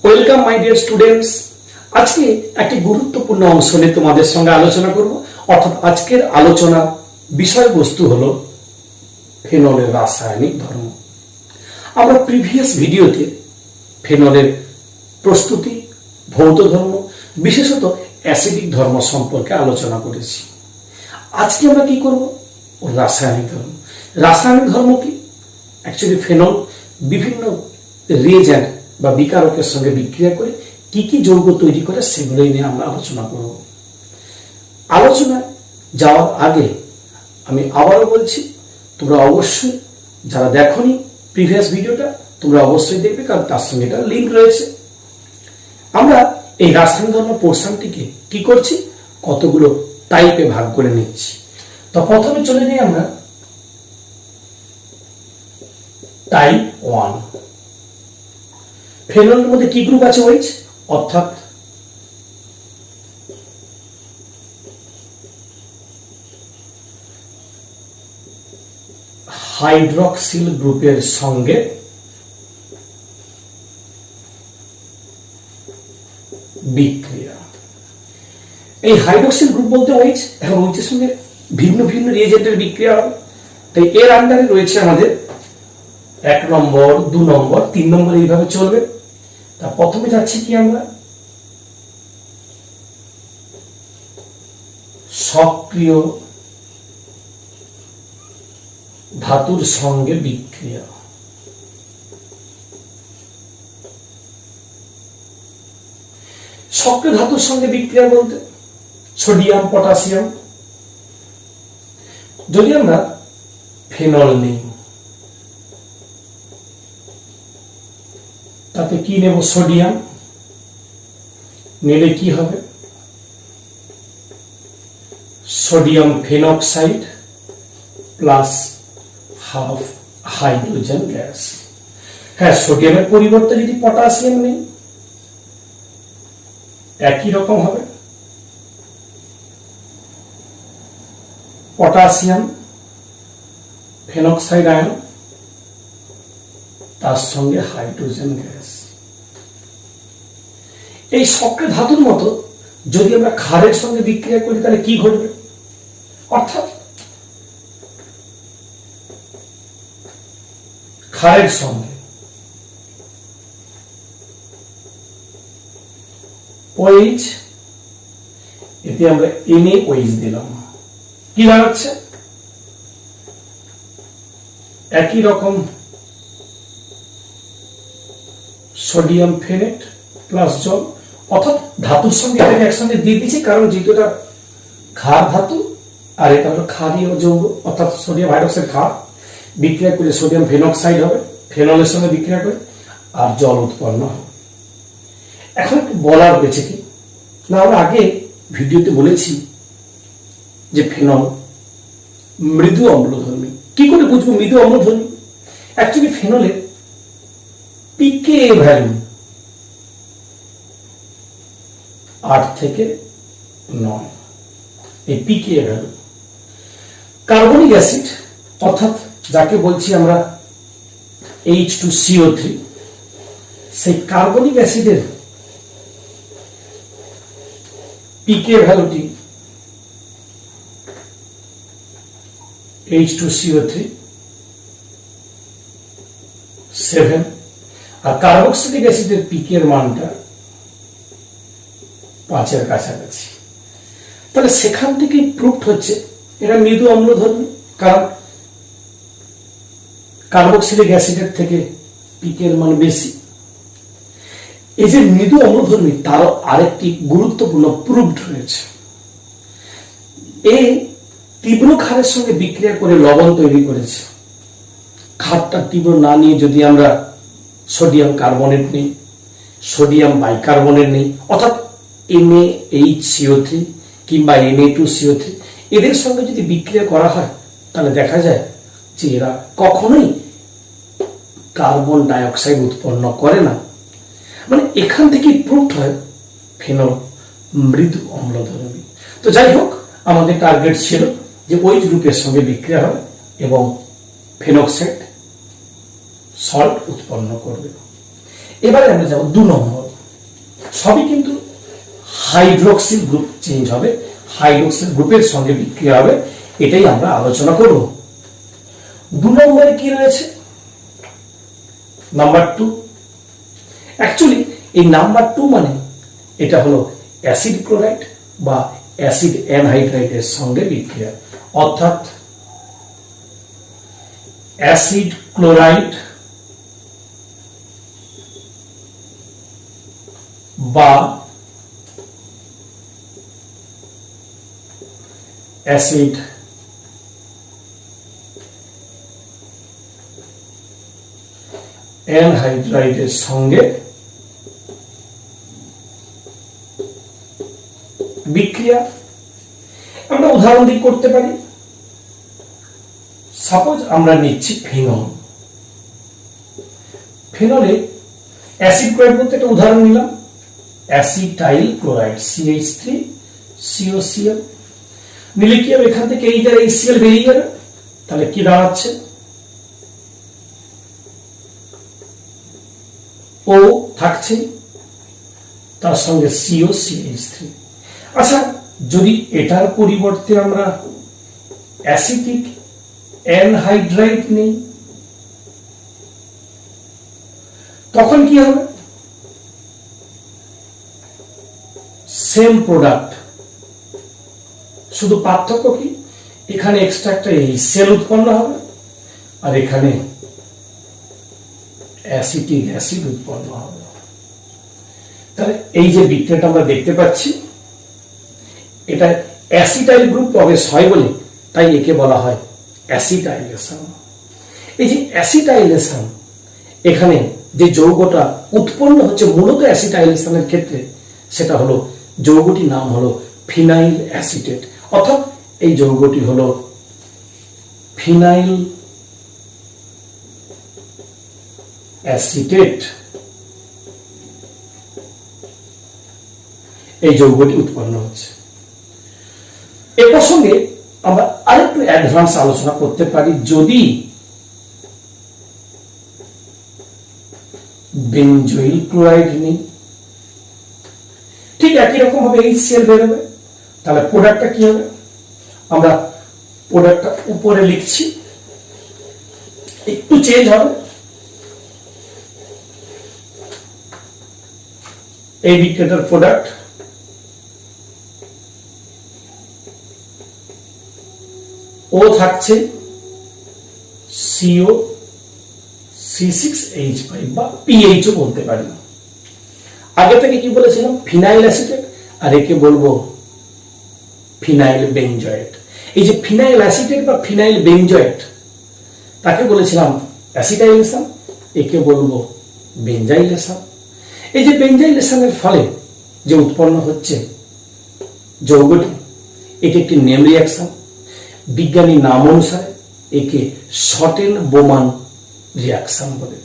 Welcome my dear students. আজকে একটি গুরুত্বপূর্ণ অংশ নিয়ে তোমাদের সঙ্গে আলোচনা করব। অর্থাৎ আজকের আলোচনা বিষয়বস্তু হলো ফেনলের রাসায়নিক ধর্ম। আমরা প্রিভিয়াস ভিডিওতে ফেনলের প্রস্তুতি, ভৌত ধর্ম, বিশেষত অ্যাসিডিক ধর্ম সম্পর্কে আলোচনা করেছি। আজকে আমরা কি করব? রাসায়নিক ধর্ম। রাসায়নিক ধর্ম কি? অ্যাকচুয়ালি ফেনল বিভিন্ন রিয়েজেন্ট বা বিকারকের সঙ্গে বিক্রিয়া করে কি কি যৌগ তৈরি করে সেগুলোই নিয়ে আমরা আলোচনা করব। আলোচনায় যাওয়ার আগে আমি আবারও বলছি, তোমরা অবশ্যই যারা দেখোনি প্রিভিয়াস ভিডিওটা তোমরা অবশ্যই দেখবে, কারণ তার সঙ্গে এটা লিঙ্ক রয়েছে। আমরা এই রাসায়নিক ধর্ম পোর্শনটিকে কি করছি, কতগুলো টাইপে ভাগ করে নিচ্ছি। তো প্রথমে চলে যাই আমরা টাইপ 1। ফেনলের মধ্যে কি গ্রুপ আছে? ওইচ, অর্থাৎ হাইড্রক্সিল গ্রুপের সঙ্গে বিক্রিয়া। এই হাইড্রক্সিল গ্রুপ বলতে ওইচ, এবং ওইচের সঙ্গে ভিন্ন ভিন্ন রিয়েজেন্টের বিক্রিয়া হবে। তাই এর আন্ডারে রয়েছে আমাদের 1 নম্বর, 2 নম্বর, 3 নম্বর, এইভাবে চলবে। তা প্রথমে যাচ্ছি কি আমরা সক্রিয় ধাতুর সঙ্গে বিক্রিয়া। সক্রিয় ধাতুর সঙ্গে বিক্রিয়া বলতে সোডিয়াম, পটাশিয়াম। যদি আমরা ফেনল নিই, তাতে কি নেব? সোডিয়াম নিলে কি হবে? Sodium phenoxide plus half hydrogen gas. হ্যাঁ, সোডিয়ামের পরিবর্তে যদি পটাশিয়াম নেই একই রকম হবে। পটাশিয়াম ফেনক্সাইড আয়ন, তার সঙ্গে হাইড্রোজেন গ্যাস। এই সক্রিয় ধাতুর মতো যদি আমরা ক্ষারের সঙ্গে বিক্রিয়া করি তাহলে কি ঘটবে? অর্থাৎ ক্ষারের সঙ্গে OH, এতে আমরা NaOH দিলাম, কি দাঁড়াচ্ছে? একই রকম সোডিয়াম ফেনেট প্লাস জল, অর্থাৎ ধাতুর সঙ্গে এটাকে একসঙ্গে দিয়ে দিচ্ছি, কারণ যেহেতু এটা ক্ষার ধাতু আর এটা হলো ক্ষারীয় যৌগ, অর্থাৎ সোডিয়াম হাইড্রক্সাইড ক্ষার, বিক্রিয়া করে সোডিয়াম ফেনক্সাইড হবে, ফেনলের সঙ্গে বিক্রিয়া করে আর জল উৎপন্ন হবে। এখন একটু বলার রয়েছে কি না, আমরা আগে ভিডিওতে বলেছি যে ফেনল মৃদু অম্লধর্মী। কি করে বুঝবো মৃদু অম্লধর্মী? অ্যাকচুয়ালি ফেনলের পিকে ভ্যালু 8 থেকে 9। এই পিকে ভ্যালু কার্বনিক অ্যাসিড, অর্থাৎ যাকে বলছি আমরা H2CO3, সেই কার্বনিক অ্যাসিডের পিকে ভ্যালুটি H2CO3 7, আর কার্বক্সিলিক অ্যাসিডের পিকের মানটা 5-এর কাছাকাছি। তাহলে সেখান থেকে প্রুফড হচ্ছে এটা মৃদু অম্লধর্মী, কারণ কার্বক্সিলিক অ্যাসিডের থেকে পিকের মান বেশি। এই যে মৃদু অম্লধর্মী, তারও আরেকটি গুরুত্বপূর্ণ প্রুফড রয়েছে। এই তীব্র ক্ষারের সঙ্গে বিক্রিয়া করে লবণ তৈরি করেছে। ক্ষারটা তীব্র না নিয়ে যদি আমরা সোডিয়াম কার্বনেট নেই, সোডিয়াম বাইকার্বনেট নেই, অর্থাৎ NaHCO3 কিংবা Na2CO3, এদের সঙ্গে যদি বিক্রিয়া করা হয় তাহলে দেখা যায় যে এরা কখনোই কার্বন ডাইঅক্সাইড উৎপন্ন করে না। মানে এখান থেকে প্রুফড হয় ফেনল মৃদু অম্লধর্মী। তো যাই হোক, আমাদের টার্গেট ছিল যে ওই গ্রুপের সঙ্গে বিক্রিয়া হবে এবং ফেনক্সাইড সল্ট উৎপন্ন করবে। এবারে আমরা যাব 2 নম্বর। সবই কিন্তু হাইড্রোক্সিল গ্রুপ চেঞ্জ হবে, হাইড্রোক্সিল গ্রুপের সঙ্গে বিক্রিয়া হবে, এটাই আমরা আলোচনা করব। 2 নম্বরে কি রয়েছে? নাম্বার 2। অ্যাকচুয়ালি এই নাম্বার 2 মানে এটা হলো অ্যাসিড ক্লোরাইড বা অ্যাসিড অ্যানহাইড্রাইডের সঙ্গে বিক্রিয়া, অর্থাৎ অ্যাসিড ক্লোরাইড বা অ্যাসিড অ্যানহাইড্রাইডের সঙ্গে বিক্রিয়া। আমরা উদাহরণ দিয়ে করতে পারি। সাপোজ আমরা নিচ্ছি ফিনল। ফিনলে অ্যাসিড ক্লোরাইড বলতে একটা উদাহরণ নিলাম, অ্যাসিটাইল ক্লোরাইড CH3COCl নিলে কি হবে? এখান থেকে এই জায়গায় HCl বেরিয়ে যাবে, তাহলে কি দাঁড়াচ্ছে? ও থাকছে, তার সঙ্গে COCH3। আচ্ছা, যদি এটার পরিবর্তে আমরা অ্যাসিটিক অ্যানহাইড্রাইড নেই, তখন কি হবে? সেম প্রোডাক্ট, শুধু পার্থক্য কি? এখানে এক্সট্রা একটা HCl উৎপন্ন হবে আর এখানে অ্যাসিটিক অ্যাসিড উৎপন্ন হবে। তাহলে এই যে বিক্রিয়াটা আমরা দেখতে পাচ্ছি, এটা অ্যাসিটাইল গ্রুপ প্রবেশ হয় বলে তাই একে বলা হয় অ্যাসিটাইলেশন। এই যে অ্যাসিটাইলেশন, এখানে যে যৌগটা উৎপন্ন হচ্ছে মূলত অ্যাসিটাইলেশনের ক্ষেত্রে, সেটা হলো যৌগটির নাম হলো ফিনাইল অ্যাসিটেট, অর্থাৎ এই যৌগটি হলো ফিনাইল অ্যাসিটেট। এই যৌগটি উৎপন্ন হচ্ছে। এ প্রসঙ্গে আমরা আরেকটু অ্যাডভান্স আলোচনা করতে পারি। যদি বেনজোইল ক্লোরাইড নেই, ঠিক একই রকম ভাবে HCl বেরোবে, তাহলে প্রোডাক্টটা কি হবে? আমরা প্রোডাক্টটা উপরে লিখছি, একটু চেঞ্জ হবে। এই বিক্রিয়াটার প্রোডাক্ট ও থাকছে COC6H5 বা PH ও বলতে পারি। আগে থেকে কি বলেছিলাম? ফিনাইল অ্যাসিটেট, আর একে বলবো ফিনাইল বেনজয়েট। এই যে ফিনাইল অ্যাসিটেট বা ফিনাইল বেনজয়েট, তাকে বলেছিলাম অ্যাসিটাইলেশন, একে বলবো বেনজাইলেশন। এই যে বেনজাইলেশনের ফলে যে উৎপন্ন হচ্ছে যৌগটি, এটি একটি নেম রিঅ্যাকশন। বিজ্ঞানী নাম অনুসারে একে শর্টেন বোমান রিঅ্যাকশন বলে।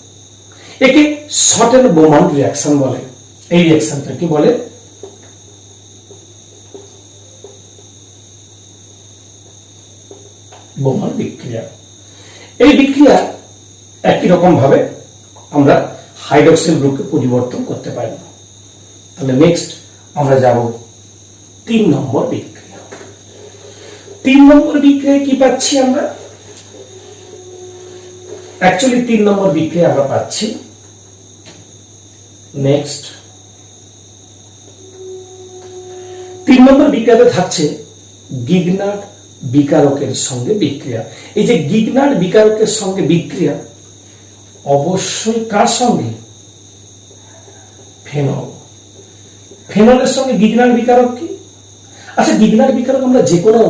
একে শর্টেন বোমান রিঅ্যাকশন বলে। এই রিঅ্যাকশনটা কি বলে? বোমান বিক্রিয়া। এই বিক্রিয়া একই রকম ভাবে আমরা হাইড্রোক্সিল গ্রুপকে পরিবর্তন করতে পারি। তাহলে নেক্সট আমরা যাব 3 নম্বর বিক্রিয়া। 3 নম্বর বিক্রিয়ায় কি পাচ্ছি আমরা? অ্যাকচুয়ালি 3 নম্বর বিক্রিয়া আমরা পাচ্ছি নেক্সট 3 নম্বর বিক্রিয়াতে থাকছে গিগনার্ড বিকারকের সঙ্গে বিক্রিয়া। এই যে গিগনার্ড বিকারকের সঙ্গে বিক্রিয়া অবশ্যই কার সঙ্গে? ফেনল। ফেনলের সঙ্গে গিগনার্ড বিকারক কি? আচ্ছা, গিগনার্ড বিকারক আমরা যে কোনো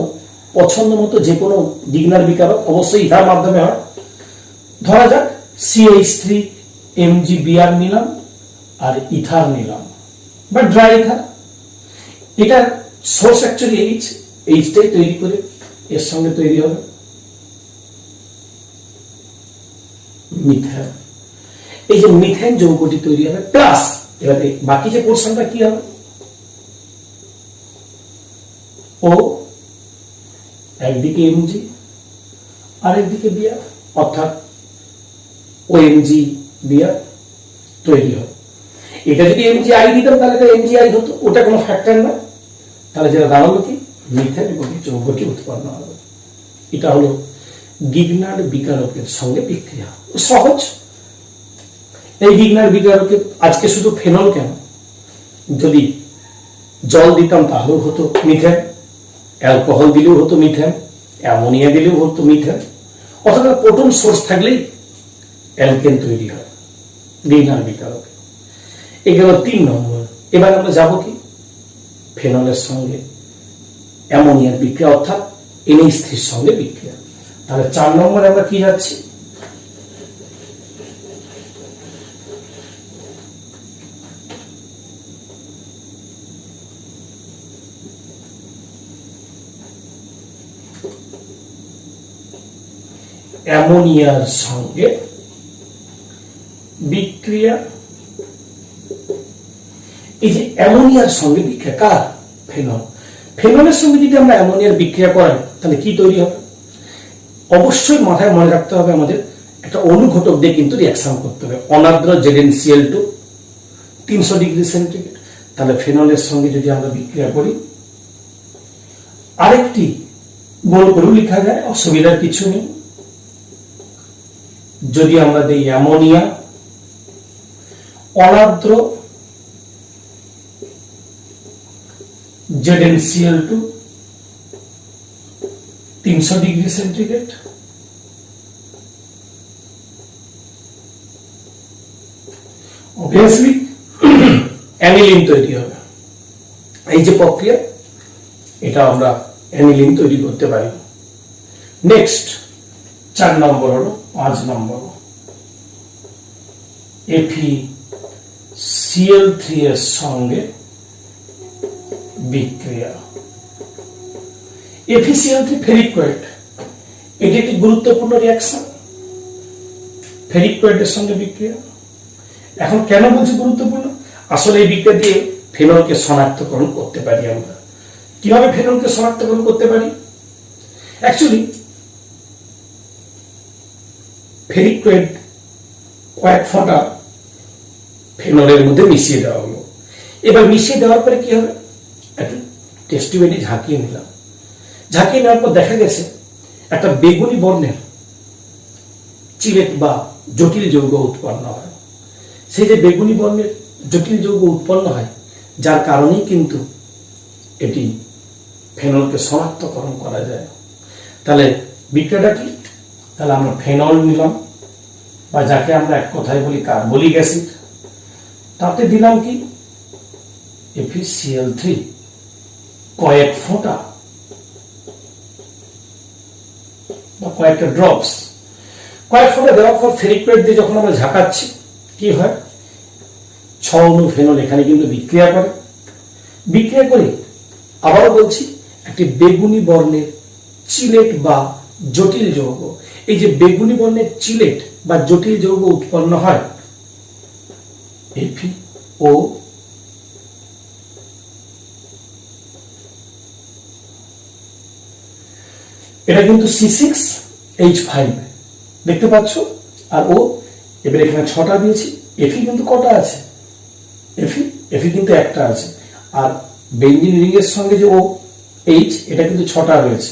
পছন্দ মতো যে কোনো গিগনার্ড বিকারক অবশ্যই ইথার মাধ্যমে হয়। ধরা যাক CH3MgBr নিলাম আর ইথার নিলাম বা ড্রাই ইথার। এটা সোর্স অ্যাকচুয়ালি এইচটাই তৈরি করে এর সঙ্গে তৈরি হবে মিথেন। এই যে মিথেন যৌগটি তৈরি হবে প্লাস এবারে বাকি যে পোর্শনটা কি হবে? ও একদিকে Mg আর একদিকে Br, অর্থাৎ OMgBr তৈরি হবে। এটা যদি এমজিআই দিতাম তাহলে এটা এমজিআই হতো, ওটা কোনো ফ্যাক্টর না। তাহলে যেটা দাঁড়ালো কি, মিথেন যৌগটি উৎপন্ন হবে। এটা হলো গিগনার্ড বিকারকের সঙ্গে বিক্রিয়া। সহজ। এই গিগনার্ড বিকারকে আজকে শুধু ফেনল কেন, যদি জল দিতাম তাহলেও হতো মিথেন, অ্যালকোহল দিলেও হতো মিথেন, অ্যামোনিয়া দিলেও হতো মিথেন, অর্থাৎ প্রোটন সোর্স থাকলেই অ্যালকেন তৈরি হয় গিগনার্ড বিকারকে। এই গেল 3 নম্বর। এবার আমরা যাব কি, ফেনলের সঙ্গে অ্যামোনিয়ার বিক্রিয়া, অর্থাৎ NH3 সঙ্গে বিক্রিয়া। তাহলে 4 নম্বরে আমরা কি যাচ্ছি, অ্যামোনিয়ার সঙ্গে বিক্রিয়া। এই যে অ্যামোনিয়ার সঙ্গে বিক্রিয়া কার, ফেনল। ফেনলের সঙ্গে যদি আমরা অ্যামোনিয়ার বিক্রিয়া করাই তাহলে কি তৈরি হবে, অবশ্যই মাথায় মনে রাখতে হবে আমাদের একটা অনুঘটক দিয়ে কিন্তু রিঅ্যাকশন করতে হবে, অনার্দ্র ZnCl2 300 ডিগ্রি সেন্টিগ্রেড। তাহলে ফেনলের সঙ্গে যদি আমরা বিক্রিয়া করি, আরেকটি গোল করেও লেখা যায়, অসুবিধার কিছু নেই। যদি আমরা দিই অ্যামোনিয়া অনার্দ্র ZnCl2 300 degree centigrade, obviously aniline তৈরি হবে। এই যে প্রক্রিয়া, এটা আমরা অ্যানিলিন তৈরি করতে পারি। নেক্সট 4 নম্বর হলো, 5 নম্বর FeCl3 এর সঙ্গে বিক্রিয়া। FeCl3 ফেরিক কোয়েট, এটি একটি গুরুত্বপূর্ণ রিঅ্যাকশন, ফেরিক কোয়েটের সঙ্গে বিক্রিয়া। এখন কেন বলছি গুরুত্বপূর্ণ, আসলে এই বিক্রিয়া দিয়ে ফেনলকে শনাক্তকরণ করতে পারি আমরা। কিভাবে ফেনলকে শনাক্তকরণ করতে পারি, অ্যাকচুয়ালি ফেরিক কোয়েট কয়েক ফোঁটা ফেনলের মধ্যে মিশিয়ে দেওয়া হলো। এবার মিশিয়ে দেওয়ার পরে কি হবে, একটু টেস্ট টিউবে ঝাঁকিয়ে নিলাম। ঝাঁকিয়ে নেওয়ার পর দেখা গেছে একটা বেগুনি বর্ণের চিলেট বা জটিল যৌগ উৎপন্ন হয়। সেই যে বেগুনি বর্ণের জটিল যৌগ উৎপন্ন হয়, যার কারণেই কিন্তু এটি ফেনলকে শনাক্তকরণ করা যায়। তাহলে বিক্রিয়াটা কি, তাহলে আমরা ফেনল নিলাম, বা যাকে আমরা এক কথায় বলি কার্বলিক অ্যাসিড, তাতে দিলাম কি FeCl3 কয়েক ফোঁটা বা কয়েকটা ড্রপস, কয়েক ফোঁটা দেওয়ার পর ফেরিক কোয়েট দিয়ে যখন আমরা ঝাঁকাচ্ছি কি হয়, 6 অণু ফেনল এখানে কিন্তু বিক্রিয়া করে। বিক্রিয়া করে আবারও বলছি, একটি বেগুনি বর্ণের চিলেট বা জটিল যৌগ, এই যে বেগুনি বর্ণের চিলেট বা জটিল যৌগ উৎপন্ন হয় FeO এটা কিন্তু C6H5 দেখতে পাচ্ছ, আর ও এবার এখানে 6টা দিয়েছি। Fe কিন্তু কটা আছে, Fe কিন্তু একটা আছে, আর বেঞ্জিন রিং এর সঙ্গে যে ও H, এটা কিন্তু 6টা রয়েছে,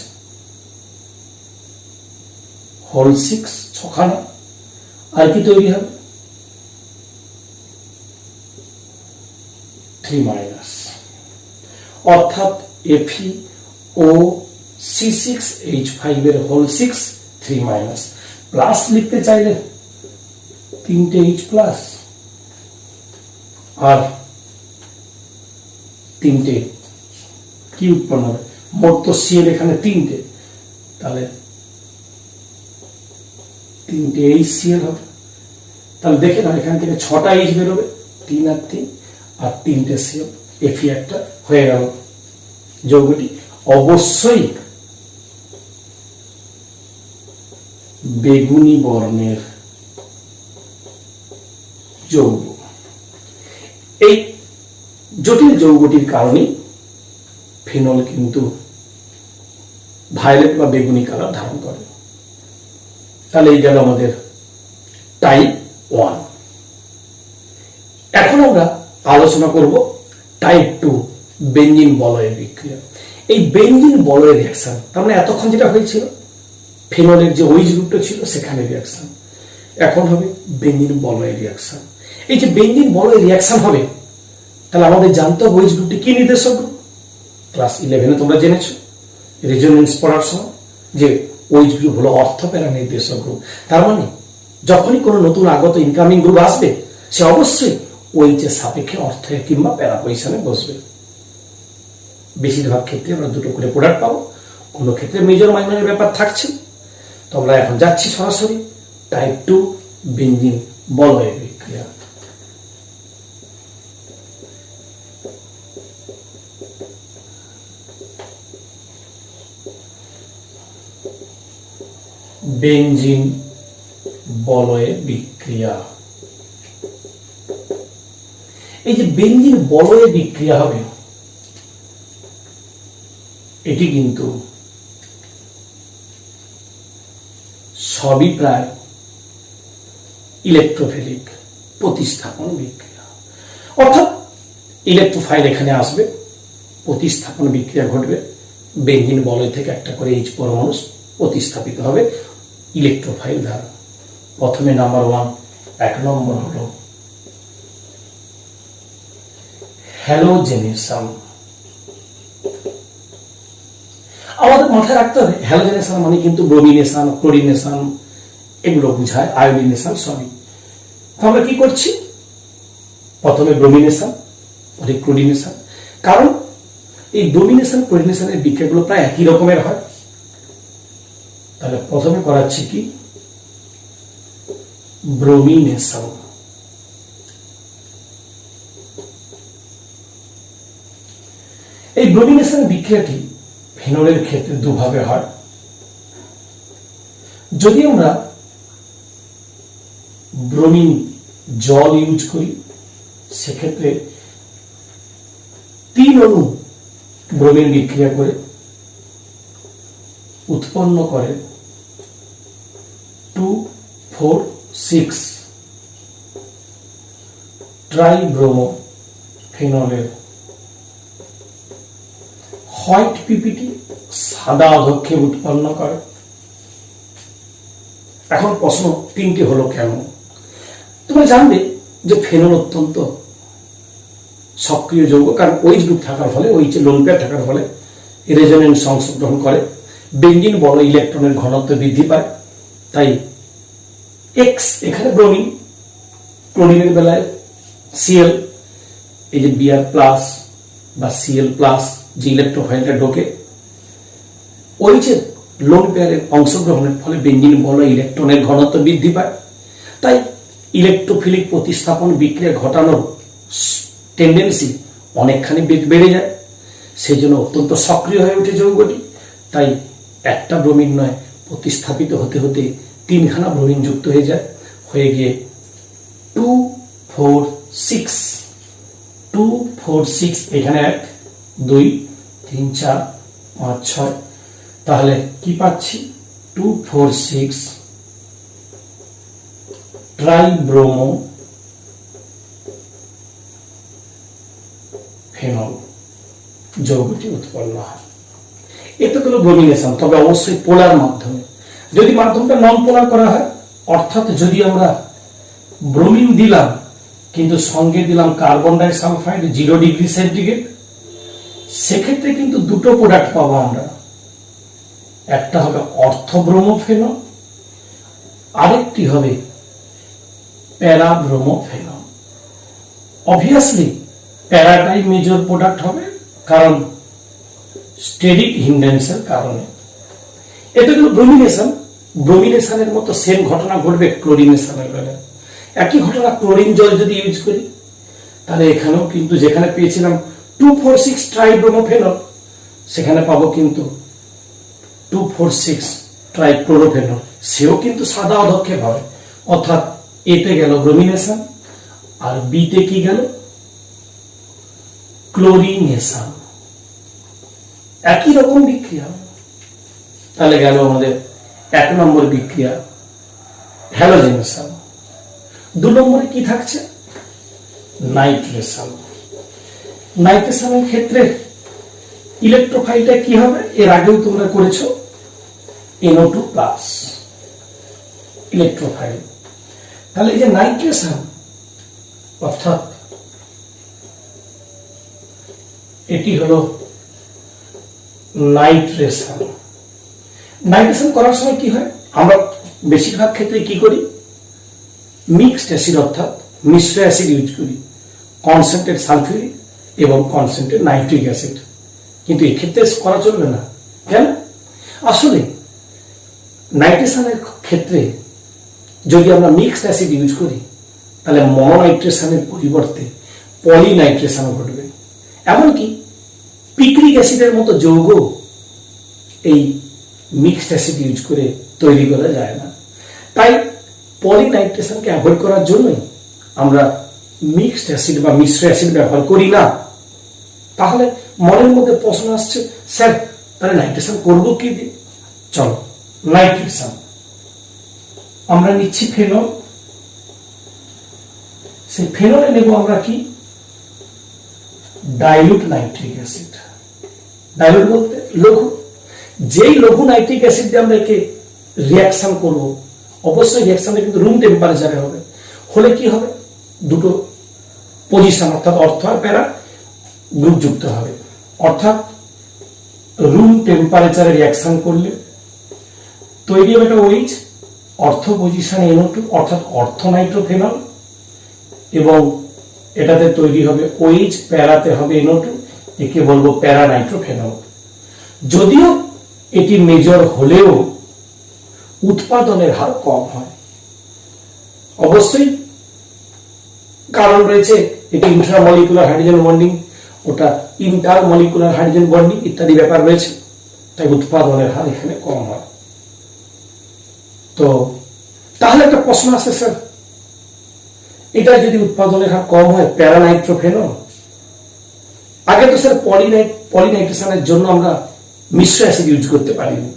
হোল 6 6খানা। আর কি তৈরি হবে, 3-, অর্থাৎ FeOC6H5 এর হোল 6 3-, প্লাস লিখতে চাইলে 3টে H প্লাস আর 3টে কি উৎপন্ন হবে, মোট তো Cl এখানে 3টে, তাহলে 3টে HCl হবে। তাহলে দেখে না, এখান থেকে 6টা H বেরোবে, 3 আর 3, আর 3টে Cl, Fe একটা হয়ে গেল। যৌগটি অবশ্যই বেগুনি বর্ণের যৌগ। এই জটিল যৌগটির কারণে ফেনল কিন্তু ভায়োলেট বা বেগুনি কালার ধারণ করে। তাহলে এই গেল আমাদের টাইপ 1। এখন আমরা আলোচনা করব টাইপ 2 বেঞ্জিন বলয় বিক্রিয়া। এই বেঞ্জিন বলয় রিঅ্যাকশন, তার মানে এতক্ষণ যেটা হয়েছিল ফেনলের যে ওইচ গ্রুপটা ছিল সেখানে রিঅ্যাকশন, এখন হবে বেঞ্জিন বলয় রিঅ্যাকশন। এই যে বেঞ্জিন বলয় রিঅ্যাকশন হবে, তাহলে আমাদের জানতে হবে ওইচ গ্রুপটি কি নির্দেশক গ্রুপ। ক্লাস 11-এ তোমরা জেনেছো রেজোনেন্স পড়ার সময় যে ওইচ গ্রুপ হলো অর্থপ্যারা নির্দেশক গ্রুপ। তার মানে যখনই কোনো নতুন আগত ইনকামিং গ্রুপ আসবে সে অবশ্যই ওইচের সাপেক্ষে অর্থে কিংবা প্যারা পজিশনে বসবে। বেশিরভাগ ক্ষেত্রে আমরা দুটো করে প্রোডাক্ট পাবো, কোনো ক্ষেত্রে মেজর মাইনরের ব্যাপার থাকছে। তো আমরা এখন যাচ্ছি সরাসরি টাইপ 2 বেঞ্জিন বলয় বিক্রিয়া। বেঞ্জিন বলয় বিক্রিয়া। এই যে বেঞ্জিন বলয় বিক্রিয়া হবে, এটি কিন্তু সবই প্রায় ইলেকট্রোফিলিক প্রতিস্থাপন বিক্রিয়া, অর্থাৎ ইলেকট্রোফাইল এখানে আসবে, প্রতিস্থাপন বিক্রিয়া ঘটবে, বেঞ্জিন বলয় থেকে একটা করে এইচ পরমাণু প্রতিস্থাপিত হবে ইলেকট্রোফাইল দ্বারা। প্রথমে নাম্বার 1, 1 নম্বর হলো হ্যালোজেনেশন। আমাদের মাথায় রাখতে হবে হ্যালোজেনেশন মানে কিন্তু ব্রোমিনেশন, ক্লোরিনেশন এগুলো বোঝায়, আয়োডিনেশন সবই। আমরা কি করছি, প্রথমে ব্রোমিনেশন পরে ক্লোরিনেশন, কারণ এই ব্রোমিনেশন ক্লোরিনেশনের বিক্রিয়াগুলো প্রায় একই রকমের হয়। তাহলে প্রথমে করাচ্ছি কি ব্রোমিনেশন। এই ব্রোমিনেশন বিক্রিয়াটি ফেনলের ক্ষেত্রে দুভাবে হয়। যদি আমরা ব্রোমিন জল ইউজ করি সেক্ষেত্রে 3 অণু ব্রোমিন বিক্রিয়া করে উৎপন্ন করে 2,4,6 ট্রাইব্রোমো ফেনলের হোয়াইট পিপিটি সাদা অধক্ষেপ উৎপন্ন করে। এখন প্রশ্ন 3টি হলো কেন। তোমরা জানবে যে ফেনল অত্যন্ত সক্রিয় যৌগ, কারণ ওইচ গ্রুপ থাকার ফলে, ওইচে লোন পেয়ার থাকার ফলে রেজোনেন্স অংশগ্রহণ করে, বেঞ্জিন বলয় ইলেকট্রনের ঘনত্ব বৃদ্ধি পায়। তাই এক্স এখানে ব্রোমিন, ক্লোরিনের বেলায় সিএল, এই যে বিআর প্লাস বা সিএল প্লাস যে ইলেকট্রোফাইলটা ঢোকে, ওইচের লোন পেয়ারের অংশগ্রহণের ফলে বেঞ্জিন বলয় ইলেকট্রনের ঘনত্ব বৃদ্ধি পায়। তাই ইলেকট্রোফিলিক প্রতিস্থাপন বিক্রিয়া ঘটানোর টেন্ডেন্সি অনেকখানি বেড়ে যায়, সেই জন্য অত্যন্ত সক্রিয় হয়ে ওঠে যৌগটি। তাই একটা ব্রোমিন নয়, প্রতিস্থাপিত হতে হতে 3খানা ব্রোমিন যুক্ত হয়ে যায়, হয়ে গিয়ে 2,4,6 এখানে 1, 2, 3, 4, 5, 6, তাহলে কি পাচ্ছি 2,4,6 ট্রাইব্রোমো ফেনল যৌগটি উৎপন্ন হয়। এটা হলো ব্রোমিনেশন, তবে অবশ্যই পোলার মাধ্যমে। যদি মাধ্যমটা নন পোলার করা হয়, অর্থাৎ যদি আমরা ব্রোমিন দিলাম কিন্তু সঙ্গে দিলাম কার্বন ডাইসালফাইড 0 ডিগ্রি সেন্টিগ্রেড, সেক্ষেত্রে কিন্তু দুটো প্রোডাক্ট পাবো আমরা, একটা হবে অর্থব্রোমোফেনল, আরেকটি হবে প্যারাব্রোমোফেনল। অবভিয়াসলি প্যারাটাই মেজর প্রোডাক্ট হবে, কারণ স্টেরিক হিন্ডেন্সের কারণে। এটা হলো ব্রোমিনেশন। ব্রোমিনেশনের মতো সেম ঘটনা ঘটবে ক্লোরিনেশনের বেলায়। একই ঘটনা ক্লোরিন জল যদি ইউজ করি, তাহলে এখানেও কিন্তু যেখানে পেয়েছিলাম 2,4,6 ট্রাইব্রোমোফেনল, সেখানে পাবো কিন্তু 2,4,6 ট্রাইক্লোরোফেনল, সেও কিন্তু সাদা অধক্ষেপ হবে। অর্থাৎ এতে গেল ব্রোমিনেশন আর বিতে কি গেল ক্লোরিনেশন। একই রকম বিক্রিয়া। তাহলে গেল আমাদের 1 নম্বর বিক্রিয়া হ্যালোজেনেশন। 2 নম্বরে কি থাকছে নাইট্রেশন। নাইট্রেশনের ক্ষেত্রে ইলেকট্রোফাইলটা কি হবে, এর আগেও তোমরা করেছো, NO2 প্লাস ইলেকট্রোফাইল। তাহলে এই যে নাইট্রেশন অর্থাৎ এটি হলো নাইট্রেশন। নাইট্রেশন করার সময় কি হয়, আমরা বেশিরভাগ ক্ষেত্রে কি করি, মিক্সড অ্যাসিড অর্থাৎ মিশ্র অ্যাসিড ইউজ করি, কনসেন্ট্রেট সালফিউরিক এবং কনসেন্ট্রেট নাইট্রিক অ্যাসিড। কিন্তু এক্ষেত্রে করা চলবে না। কেন? আসলে নাইট্রেশনের ক্ষেত্রে যদি আমরা মিক্সড অ্যাসিড ইউজ করি তাহলে মনোনাইট্রেশনের পরিবর্তে পলিনাইট্রেশন ঘটবে। এমনকি পিক্রিক অ্যাসিডের মতো যৌগ এই মিক্সড অ্যাসিড ইউজ করে তৈরি করা যায় না। তাই পলিনাইট্রেশনকে অ্যাভয়েড করার জন্যই আমরা মিক্সড অ্যাসিড বা মিশ্র অ্যাসিড ব্যবহার করি না। তাহলে মনের মধ্যে প্রশ্ন আসছে, স্যার তাহলে নাইট্রেশন করবো কি দিয়ে? চলো, নাইট্রেশন আমরা নিচ্ছি ফেনল, সেই ফেনলে নেব আমরা কি, ডাইলুট নাইট্রিক অ্যাসিড। ডাইলুট বলতে লঘু। যেই লঘু নাইট্রিক অ্যাসিড দিয়ে আমরা একে রিয়াকশন করব, অবশ্যই রিয়াকশনটা কিন্তু রুম টেম্পারেচারে হবে। হলে কি হবে, দুটো পজিশন অর্থাৎ অর্থ আর প্যারা গ্রুপ যুক্ত হবে। অর্থাৎ রুম টেম্পারেচারে রিয়াকশন করলে তৈরি হবে একটা OH, অর্থ পজিশন NO2 অর্থাৎ অর্থ নাইট্রোফেনল, এবং এটাতে তৈরি হবে OH, প্যারাতে হবে NO2, একে বলবো প্যারা নাইট্রোফেনল। যদিও এটি মেজর হলেও উৎপাদনের হার কম হয়। অবশ্যই কারণ রয়েছে, এটি ইন্ট্রামলিকুলার হাইড্রোজেন বন্ডিং, ওটা ইন্টারমলিকুলার হাইড্রোজেন বন্ডিং ইত্যাদি ব্যাপার রয়েছে, তাই উৎপাদনের হার এখানে কম হয়। তো তাহলে একটা প্রশ্ন আসে, স্যার এটা যদি উৎপাদনের হার কম হয় প্যারানাইট্রোফেনল, আগে তো স্যার পলিনাইট্রেশনের জন্য আমরা মিশ্র অ্যাসিড ইউজ করতে পারিনি,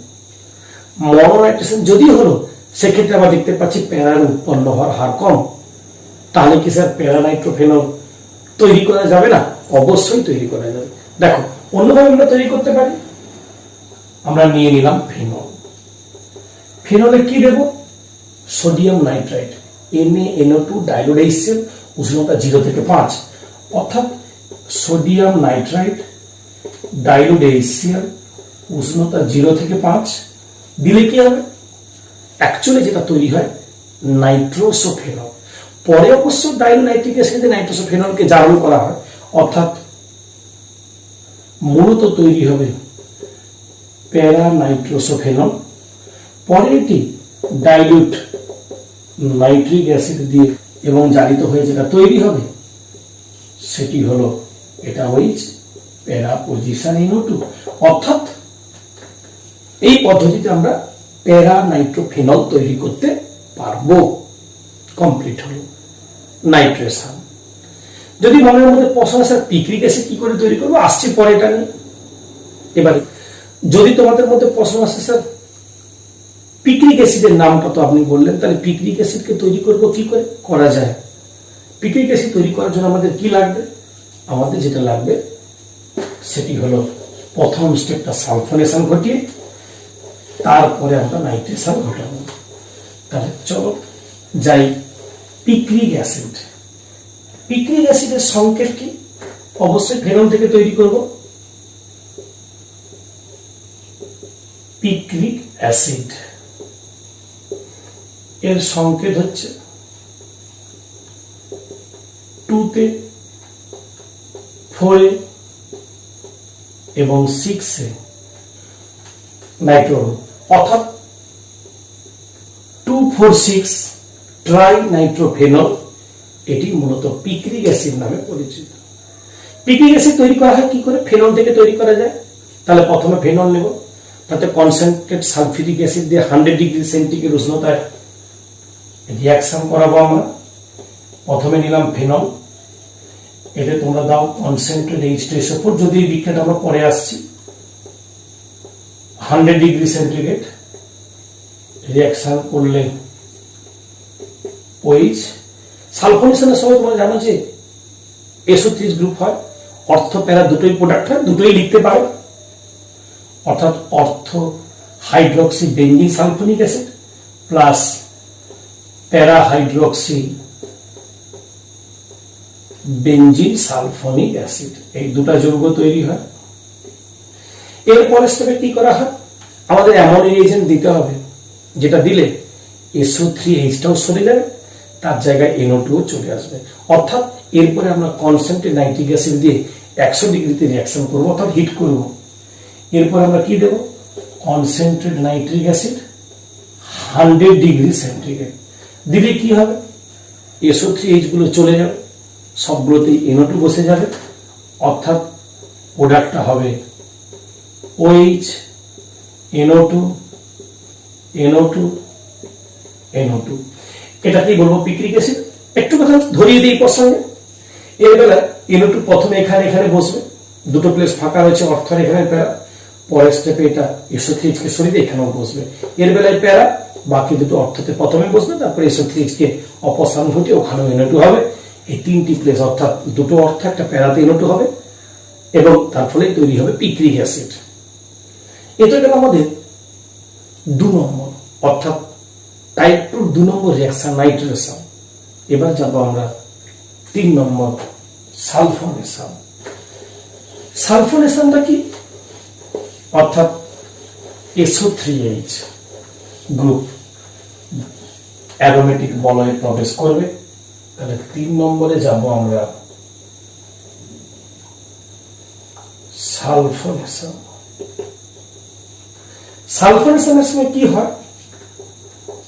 মনোনাইট্রেশন যদি হলো সেক্ষেত্রে আমরা দেখতে পাচ্ছি প্যারার উৎপন্ন হওয়ার হার কম। তাহলে কি স্যার প্যারানাইট্রোফেনল তৈরি করা যাবে না? অবশ্যই তৈরি করা যাবে। দেখো অন্যভাবে আমরা তৈরি করতে পারি। আমরা নিয়ে নিলাম ফেনল, ফেনলে কি দেব, sodium nitrite NaNO2 dilute HCl, উষ্ণতা 0 থেকে 5, অর্থাৎ সোডিয়াম নাইট্রাইট ডাইলুট HCl, উষ্ণতা 0 থেকে 5 দিলে কি হবে, অ্যাকচুয়ালি যেটা তৈরি হয় নাইট্রোসোফেনল। পরে অবশ্য ডাইলুনাইট্রিক অ্যাসিডে নাইট্রোসোফেনলকে জারণ করা হয়, অর্থাৎ মূলত তৈরি হবে প্যারা নাইট্রোসোফেনল। পরে এটি ডাইলুট নাইট্রিক অ্যাসিড দিয়ে এবং জারিত হয়ে যেটা তৈরি হবে সেটি হলো এটা OH, প্যারা পজিশন NO2। অর্থাৎ এই পদ্ধতিতে আমরা প্যারা নাইট্রোফেনল তৈরি করতে পারবো। কমপ্লিট হলো নাইট্রেশন। যদি মনের মধ্যে প্রশ্ন আসে পিক্রিক অ্যাসিড কি করে তৈরি করবো, আসছি পরে এটা নিয়ে। এবারে যদি তোমাদের মধ্যে প্রশ্ন আসে স্যার পিক্রিক অ্যাসিডের নামটা তো আপনি বললেন, তাহলে পিক্রিক অ্যাসিডকে তৈরি করব কি করে করা যায়? পিক্রিক অ্যাসিড তৈরি করার জন্য আমাদের কি লাগবে? আমাদের যেটা লাগবে সেটি হলো প্রথম স্টেপটা সালফোনেশন ঘটিয়ে তারপরে আমরা নাইট্রেশন ঘটাবো। তাহলে চলো যাই পিক্রিক অ্যাসিড। পিক্রিক অ্যাসিডের সংকেত কি? অবশ্যই ফেনল থেকে তৈরি করব। পিক্রিক অ্যাসিড এর সংকেত হচ্ছে 2 তে 4 এ এবং 6 এ নাইট্রো, অর্থাৎ 2,4,6 ট্রাই নাইট্রোফেনল। এটি মূলত পিক্রিক অ্যাসিড নামে পরিচিত। পিক্রিক অ্যাসিড তৈরি করা হয় কি করে? ফেনল থেকে তৈরি করা যায়। তাহলে প্রথমে ফেনল নেব, তাতে কনসেন্ট্রেট সালফিউরিক অ্যাসিড দিয়ে 100 ডিগ্রি সেন্টিগ্রেড উষ্ণতায় রিয়াকশন করাবো আমরা। প্রথমে নিলাম ফেনল, এতে তোমরা দাও কনসেন্ট্রেট H2SO4, যদি এই বিক্রিয়াটা আমরা পরে আসছি। 100 ডিগ্রি সেন্টিগ্রেড রিয়াকশন করলে OH। সালফোনেশনের সময় তোমরা জানো যে SO3 গ্রুপ হয়, অর্থ প্যারা দুটোই প্রোডাক্ট হয়, দুটোই লিখতে পারো, অর্থাৎ অর্থ hydroxy benzene sulphonic acid plus প্যারা হাইড্রক্সি বেঞ্জিন সালফোনিক অ্যাসিড, এই দুটো যৌগ তৈরি হয়। এরপরে স্টেপে কি করা হয়, আমাদের এমন রিয়েজেন্ট দিতে হবে যেটা দিলে SO3H-টাও সরে যাবে, তার জায়গায় NO2 চলে আসবে। অর্থাৎ এরপরে আমরা কনসেন্ট্রেট নাইট্রিক অ্যাসিড দিয়ে 100 ডিগ্রিতে রিয়াকশন করব, অর্থাৎ হিট করব। এরপর আমরা কি দেব, concentrate nitric acid 100 degree centigrade দিলে কি হবে, SO3H গুলো চলে যাবে, সবগুলোতেই NO2 বসে যাবে, অর্থাৎ প্রোডাক্টটা হবে OH NO2 NO2 NO2। এটাকেই বলবো পিক্রিক অ্যাসিড। একটু কথা ধরিয়ে দিই প্রসঙ্গে, এর বেলা NO2 প্রথমে এখানে এখানে বসবে, দুটো প্লেস ফাঁকা রয়েছে, অর্থের এখানে প্যারা, পরের স্টেপে এটা SO3H কে সরিয়ে দিয়ে এখানেও বসবে। এর বেলায় প্যারা, বাকি দুটো অর্থতে প্রথমে বসবে, তারপরে SO3H কে অপসারণ ঘটিয়ে ওখানেও NO2 হবে। এই তিনটি প্লেস অর্থাৎ দুটো অর্থ একটা প্যারাতে NO2 হবে এবং তার ফলে তৈরি হবে পিক্রিক অ্যাসিড। এটা গেল আমাদের 2 নম্বর, অর্থাৎ টাইপ 2 2 নম্বর রিঅ্যাকশন নাইট্রেশন। এবার যাব আমরা 3 নম্বর সালফোনেশন। সালফোনেশনটা কি, অর্থাৎ SO3H গ্রুপ অ্যারোমেটিক বলয়ে প্রবেশ করবে। তাহলে 3 নম্বরে যাব আমরা সালফোনেশন। সালফোনেশনের সময় কি হয়,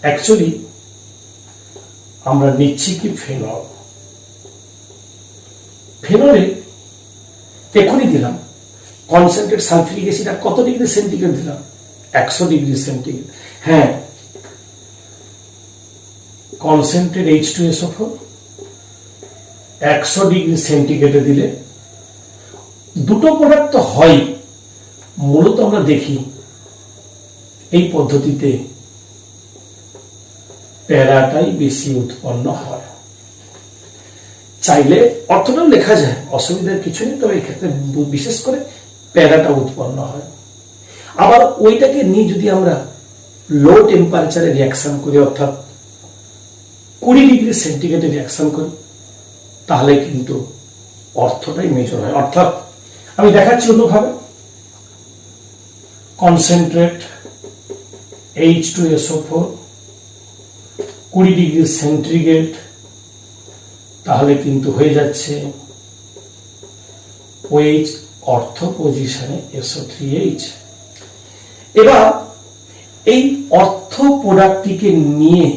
অ্যাকচুয়ালি আমরা নিচ্ছি কি ফেনল। ফেনলে এখনই দিলাম কনসেন্ট্রেট সালফিউরিক অ্যাসিড আর কত ডিগ্রি সেন্টিগ্রেড দিলাম, 100 ডিগ্রি সেন্টিগ্রেড। হ্যাঁ, কনসেন্ট্রেট H2SO4 100 ডিগ্রি সেন্টিগ্রেডে দিলে দুটো প্রোডাক্ট তো হয়, মূলত আমরা দেখি এই পদ্ধতিতে প্যারাটাই বেশি উৎপন্ন হয়। চাইলে অর্থটাও লেখা যায়, অসুবিধার কিছু নেই, তবে এক্ষেত্রে বিশেষ করে প্যারাটা উৎপন্ন হয়। আবার ওইটাকে নিয়ে যদি আমরা লো টেম্পারেচারে রিয়াকশন করি, অর্থাৎ 20 ডিগ্রি সেন্টিগ্রেডে রিয়াকশন করি, তাহলে কিন্তু অর্থটাই মেজর হয়। অর্থাৎ আমি দেখাচ্ছি অন্যভাবে, কনসেন্ট্রেট H2SO4 20 ডিগ্রি সেন্টিগ্রেড, তাহলে কিন্তু হয়ে যাচ্ছে OH অর্থ পজিশনে SO3H। এবার এই অর্থ প্রোডাক্টটিকে নিয়ে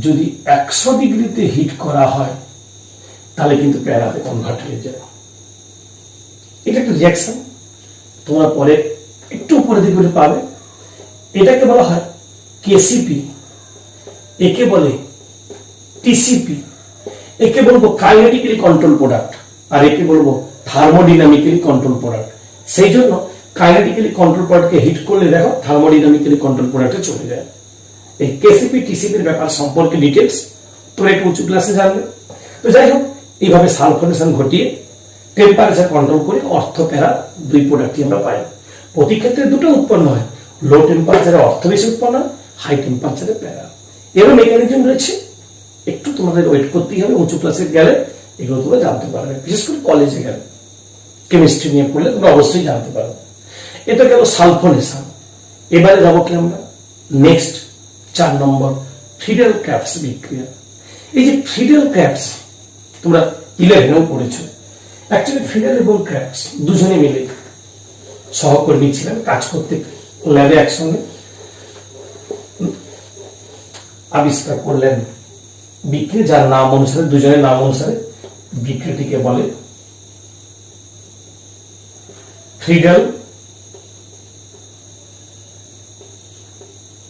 যদি 100 ডিগ্রিতে হিট করা হয়, তাহলে কিন্তু প্যারাতে কনভার্ট হয়ে যায়। এটা একটা রিঅ্যাকশন, তোমরা পরে একটু উপরে দিকে পাবে। এটাকে বলা হয় KCP, একে বলে TCP, একে বলবো কাইনেটিক্যালি কন্ট্রোল প্রোডাক্ট, আর একে বলবো থার্মোডাইনামিক্যালি কন্ট্রোল প্রোডাক্ট। সেই জন্য কাইনেটিক্যালি কন্ট্রোল প্রোডাক্টকে হিট করলে দেখো থার্মোডাইনামিক্যালি কন্ট্রোল প্রোডাক্টে চলে যায়। এই KCP TCP এর ব্যাপার সম্পর্কে ডিটেলস তোমরা একটু উঁচু ক্লাসে জানবে। তো যাই হোক, এইভাবে সালফোনেশন ঘটিয়ে টেম্পারেচার কন্ট্রোল করে অর্থ প্যারা দুই প্রোডাক্টই আমরা পাই। প্রতি ক্ষেত্রে দুটো উৎপন্ন হয়, লো টেম্পারেচারে অর্থ বেশি উৎপন্ন হয়, হাই টেম্পারেচারে প্যারা। এরও মেকানিজম রয়েছে, একটু তোমাদের ওয়েট করতেই হবে, উঁচু ক্লাসে গেলে এগুলো তোমরা জানতে পারবে, বিশেষ করে কলেজে গেলে কেমিস্ট্রি নিয়ে পড়লে তোমরা অবশ্যই জানতে পারবে। এটা গেল সালফোনেশন। এবারে যাবো কি আমরা নেক্সট 4 নম্বর ফ্রিডেল ক্র্যাবস বিক্রিয়া। এই যে ফ্রিডেল ক্র্যাবস তোমরা 11-এও পড়েছ। অ্যাকচুয়ালি ফ্রিডেল এবং ক্র্যাবস দুজনে মিলে সহকর্মী ছিলেন, কাজ করতে ল্যাবে একসঙ্গে আবিষ্কার করলেন বিক্রিয়া, যার নাম অনুসারে, দুজনের নাম অনুসারে বিক্রিয়াটিকে বলে ফ্রিডেল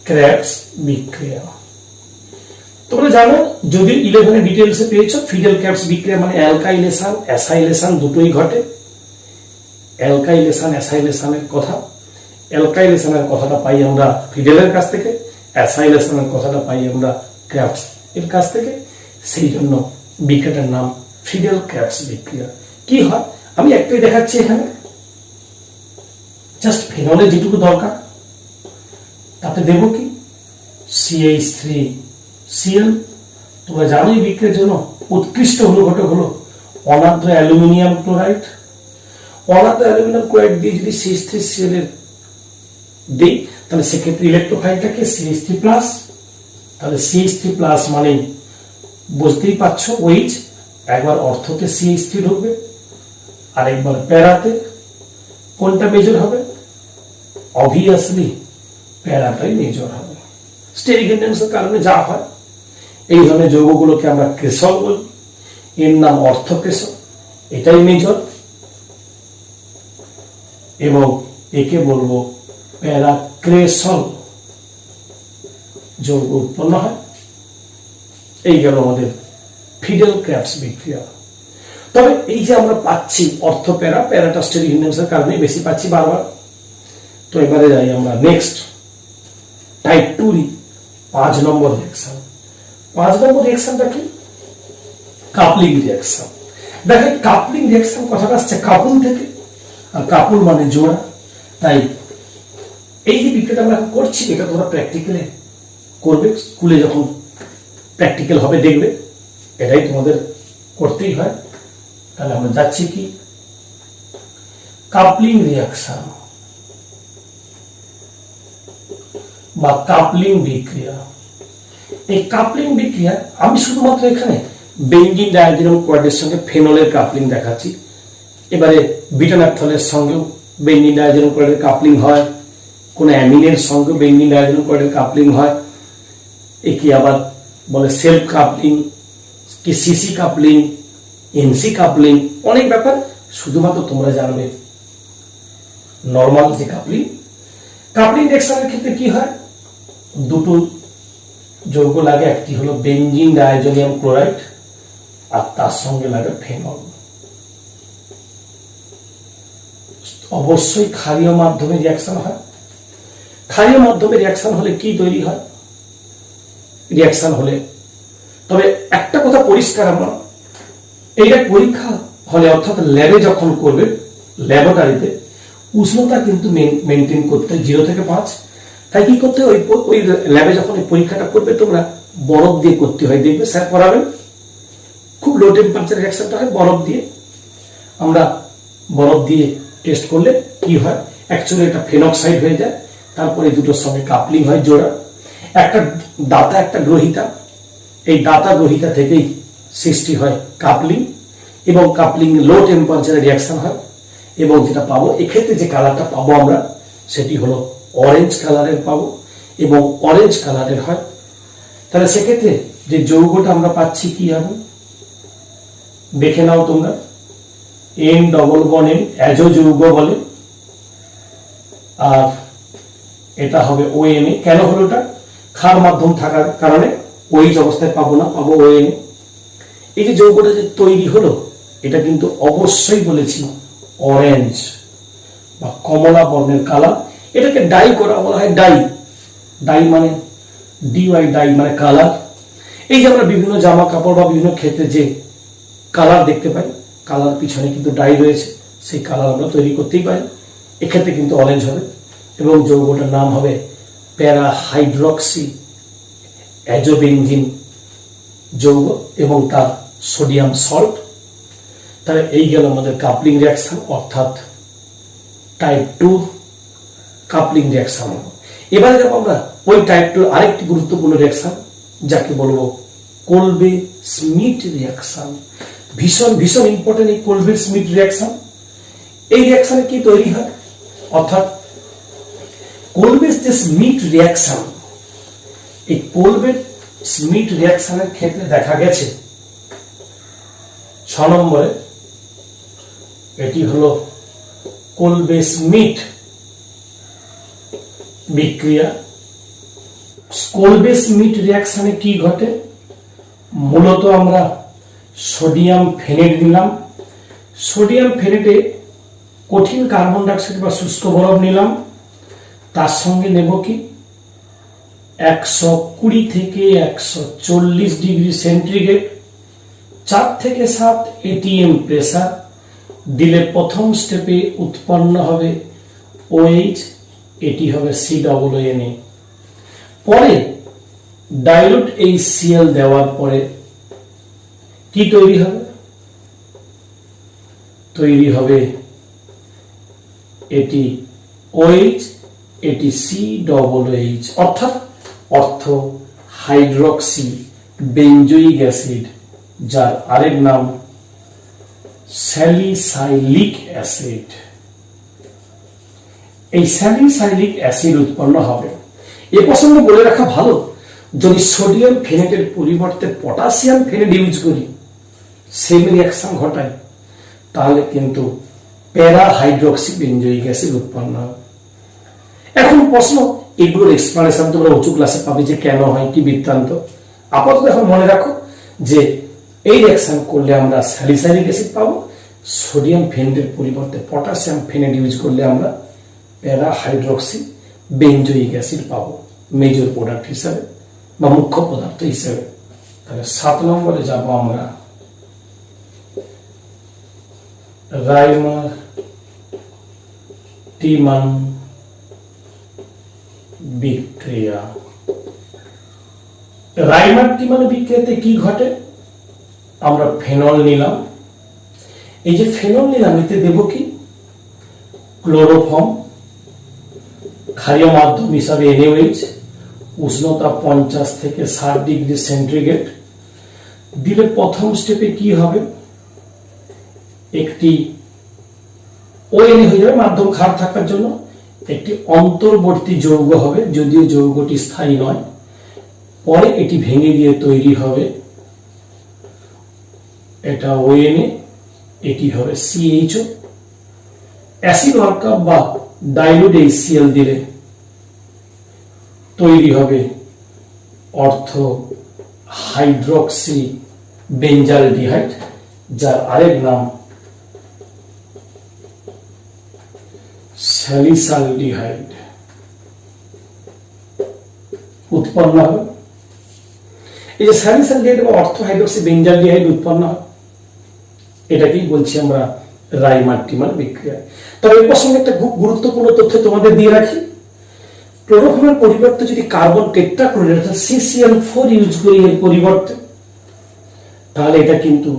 ক্র্যাবস বিক্রিয়া। তোমরা জানো, যদি 11 ডিটেলসে পেয়েছো, ফ্রিডেল ক্র্যাবস বিক্রিয়া মানে অ্যালকাইলেশন অ্যাসাইলেশন দুটোই ঘটে। অ্যালকাইলেশন অ্যাসাইলেশনের কথা, অ্যালকাইলেশনের কথাটা পাই আমরা ফ্রিডেলের কাছ থেকে, অ্যাসাইলেশনের কথাটা পাই আমরা ক্র্যাবস এর কাছ থেকে। সেই জন্য বিক্রিয়াটার নাম ফ্রিডেল ক্র্যাবস বিক্রিয়া। কি হয়, আমি একটাই দেখাচ্ছি এখানে, জাস্ট ফেনলে যেটুকু দরকার তাতে দেব কি CH3Cl। তোমরা জানো এই বিক্রিয়ার জন্য উৎকৃষ্ট অনুঘটক হলো অনাদ্র অ্যালুমিনিয়াম ক্লোরাইড। অনাদ্র অ্যালুমিনিয়াম ক্লোরাইড দিয়ে যদি CH3Cl এর দেই তাহলে সেক্ষেত্রে ইলেকট্রোফাইলটাকে CH3+, তাহলে CH3+ মানে বুঝতেই পারছো ওইচ, একবার অর্থতে CH3 ঢুকবে আর একবার প্যারাতে, কোনটা মেজর হবে? অবভিয়াসলি প্যারাটাই মেজর হবে। স্টেরিক হিন্ড্রেন্সের কারণে যা হয়, এই ধরনের যৌগগুলোকে আমরা ক্রেসল বলি, এর নাম অর্থ ক্রেসল, এটাই মেজর, এবং একে বলবো প্যারাক্রেসল যৌগ উৎপন্ন হয়। এই গেল আমাদের ফিডেল ক্র্যাবস বিক্রিয়া। তবে এই যে আমরা পাচ্ছি অর্থ প্যারাটা স্টেরিক হিন্ড্রেন্সের কারণে বেশি পাচ্ছি বারবার। তো এবারে যাই আমরা নেক্সট টাইপ 2 5 নম্বর রিঅ্যাকশন। 5 নম্বর রিঅ্যাকশনটা কি? Coupling reaction. দেখেন কাপলিং রিঅ্যাকশন কথাটা আসছে কাপুল থেকে, আর কাপুল মানে জোড়া। তাই এই যে বিক্রিয়াটা আমরা করছি এটা তোমরা প্র্যাকটিক্যালে করবে, স্কুলে যখন প্র্যাকটিক্যাল হবে দেখবে, এটাই তোমাদের করতেই হয়। তাহলে আমরা যাচ্ছি কি কাপলিং রিঅ্যাকশন বা কাপলিং বিক্রিয়া। এই কাপলিং বিক্রিয়া আমি শুধুমাত্র এখানে বেঞ্জিন ডায়াজিনাম ক্লোরাইডের সঙ্গে ফেনলের কাপলিং দেখাচ্ছি। এবারে বিটা ন্যাপথলের সঙ্গেও বেঞ্জিন ডায়াজিনাম ক্লোরাইডের কাপলিং হয়, কোন অ্যামিনের সঙ্গে বেঞ্জিন ডায়াজিনাম ক্লোরাইডের কাপলিং হয়। একে আবার বলে সেলফ কাপলিং, কি সিসি কাপলিং, এনসি কাপলিং, অনেক ব্যাপার। শুধুমাত্র তোমরা জানবে নর্মাল যে কাপলিং। কাপলিং রিঅ্যাকশনের ক্ষেত্রে কি হয়? দুটো যৌগ লাগে, একটি হলো বেঞ্জিন ডায়াজোনিয়াম ক্লোরাইড আর তার সঙ্গে লাগে ফেনল। অবশ্যই ক্ষারীয় মাধ্যমে রিঅ্যাকশন হয়। ক্ষারীয় মাধ্যমে রিঅ্যাকশন হলে কি তৈরি হয়? রিঅ্যাকশন হলে, তবে একটা কথা পরিষ্কার, আমরা এইটা পরীক্ষা হলে অর্থাৎ ল্যাবে যখন করবে, ল্যাবরেটরিতে উষ্ণতা কিন্তু মেনটেন করতে 0 থেকে 5। তাই কি করতে হয়? ওই ল্যাবে যখন এই পরীক্ষাটা করবে তোমরা বরফ দিয়ে করতে হয়, দেখবে স্যার করাবেন। খুব লো টেম্পারেচার রিঅ্যাকশনটা হয় বরফ দিয়ে। আমরা বরফ দিয়ে টেস্ট করলে কি হয়? অ্যাকচুয়ালি এটা ফেনক্সাইড হয়ে যায়, তারপরে দুটোর সঙ্গে কাপলিং হয় জোড়া। একটা দাতা একটা গ্রহিতা, এই দাতা গ্রহিতা থেকেই সৃষ্টি হয় কাপলিং, এবং কাপলিং লো টেম্পারেচারে রিঅ্যাকশন হয়। এবং যেটা পাবো এক্ষেত্রে যে কালারটা পাবো আমরা সেটি হলো অরেঞ্জ কালারের পাবো, এবং অরেঞ্জ কালারের হয়। তাহলে সেক্ষেত্রে যে যৌগটা আমরা পাচ্ছি কি হবে দেখে নাও তোমরা। N-double-bond-N অ্যাজো যৌগ বলে, আর এটা হবে ONA। কেন হলো? এটা ক্ষার মাধ্যম থাকার কারণে ওইচ অবস্থায় পাবো না, পাবো ONA। এই যে যৌগটা যে তৈরি হলো এটা কিন্তু অবশ্যই বলেছি অরেঞ্জ বা কমলা বর্ণের কালার। এটাকে ডাই করা বলা হয়, ডাই মানে DY, ডাই মানে কালার। এই যে আমরা বিভিন্ন জামা কাপড় বা বিভিন্ন ক্ষেত্রে যে কালার দেখতে পাই, কালার পিছনে কিন্তু ডাই রয়েছে, সেই কালার আমরা তৈরি করতেই পারি। এক্ষেত্রে কিন্তু অরেঞ্জ হবে, এবং যৌগটার নাম হবে প্যারাহাইড্রক্সি অ্যাজোবেনজিন যৌগ, এবং তার সোডিয়াম সল্ট। তাহলে এই গেল আমাদের কাপলিং রিঅ্যাকশন, অর্থাৎ টাইপ 2 কাপলিং রিঅ্যাকশন। এবারে যাব আমরা ওই টাইপ 2 আরেকটি গুরুত্বপূর্ণ রিঅ্যাকশন, যাকে বলবো কোলবে স্মিথ রিঅ্যাকশন। ভীষণ ভীষণ ইম্পর্টেন্ট এই কোলবে স্মিথ রিঅ্যাকশন। এই রিঅ্যাকশনে কি তৈরি হয়? অর্থাৎ কোলবে যে স্মিথ রিঅ্যাকশন, এই কোলবে স্মিথ রিঅ্যাকশনের ক্ষেত্রে দেখা গেছে 6 নম্বরে, এটি হলো কোলবে স্মিথ বিক্রিয়া। কোলবে স্মিথ রিঅ্যাকশনে কি ঘটে? মূলত আমরা সোডিয়াম ফেনেট দিলাম, সোডিয়াম ফেনেটে কঠিন কার্বন ডাইঅক্সাইড বা শুষ্ক বরফ নিলাম, তার সঙ্গে নেব কি 120 থেকে 140 ডিগ্রি সেন্টিগ্রেড, 4 থেকে 7 ATM প্রেসার, দিলে প্রথম স্টেপে উৎপন্ন হবে OH, এটি হবে COONA। পরে ডাইলুট HCl দেওয়ার পরে কি তৈরি হবে? তৈরি হবে এটি OH, এটি COOH, অর্থ হাইড্রক্সি বেঞ্জোইক অ্যাসিড, যার আরেক নাম স্যালিসাইলিক অ্যাসিড। এই স্যালিসাইলিক অ্যাসিড উৎপন্ন হবে। এ প্রসঙ্গে বলে রাখা ভালো, যদি সোডিয়াম ফেনেটের পরিবর্তে পটাশিয়াম ফেনেট ইউজ করি, সেম রিঅ্যাকশন ঘটায়, তাহলে কিন্তু প্যারা হাইড্রক্সি বেঞ্জোইক অ্যাসিড উৎপন্ন হবে। এখন প্রশ্ন, এগুলোর এক্সপ্লানেশন তোমরা উঁচু ক্লাসে পাবে যে কেন হয়, কি বৃত্তান্ত। আপাতত এখন মনে রাখো যে এই রিঅ্যাকশন করলে আমরা স্যালিসাইলিক অ্যাসিড পাবো, সোডিয়াম ফেনেটের পরিবর্তে পটাশিয়াম ফেনেট ইউজ করলে আমরা প্যারা হাইড্রক্সি বেঞ্জোইক অ্যাসিড পাবো মেজর প্রোডাক্ট হিসাবে বা মুখ্য পদার্থ হিসাবে। তাহলে 7 নম্বরে যাব আমরা, রাইমার টিমান বিক্রিয়া। রাইমার টিমান বিক্রিয়াতে কি ঘটে? আমরা ফেনল নিলাম, এই যে ফেনল নিলাম এতে দেব কি? ক্লোরোফর্ম, ক্ষারীয় মাধ্যম হিসাবে NaOH, উষ্ণতা 50 থেকে 60 ডিগ্রি সেন্টিগ্রেড দিলে প্রথম স্টেপে কি হবে? একটি ONA হয়ে যাবে, মাধ্যম ক্ষার থাকার জন্য একটি অন্তর্বর্তী যৌগ হবে, যদিও যৌগটি স্থায়ী নয়। পরে এটি ভেঙে গিয়ে তৈরি হবে এটা ONA, এটি হবে CHO। অ্যাসিড ওয়ার্কআপ বা ডাইলুট HCl দিলে তৈরি হবে অর্থ হাইড্রক্সি বেঞ্জালডিহাইড, যার আরেক নাম স্যালিসালডিহাইড উৎপন্ন হবে। এই যে স্যালিসালডিহাইড বা অর্থ হাইড্রক্সি বেঞ্জালডিহাইড উৎপন্ন হয়, এটাকেই বলছি আমরা রাইমার টিমান বিক্রিয়া। তবে এই প্রসঙ্গে একটা খুব গুরুত্বপূর্ণ তথ্য তোমাদের দিয়ে রাখি, ক্লোরোফর্মের পরিবর্তে যদি কার্বন টেট্রাক্লোরাইড অর্থাৎ CCl4 ইউজ করি এর পরিবর্তে, তাহলে এটা কিন্তু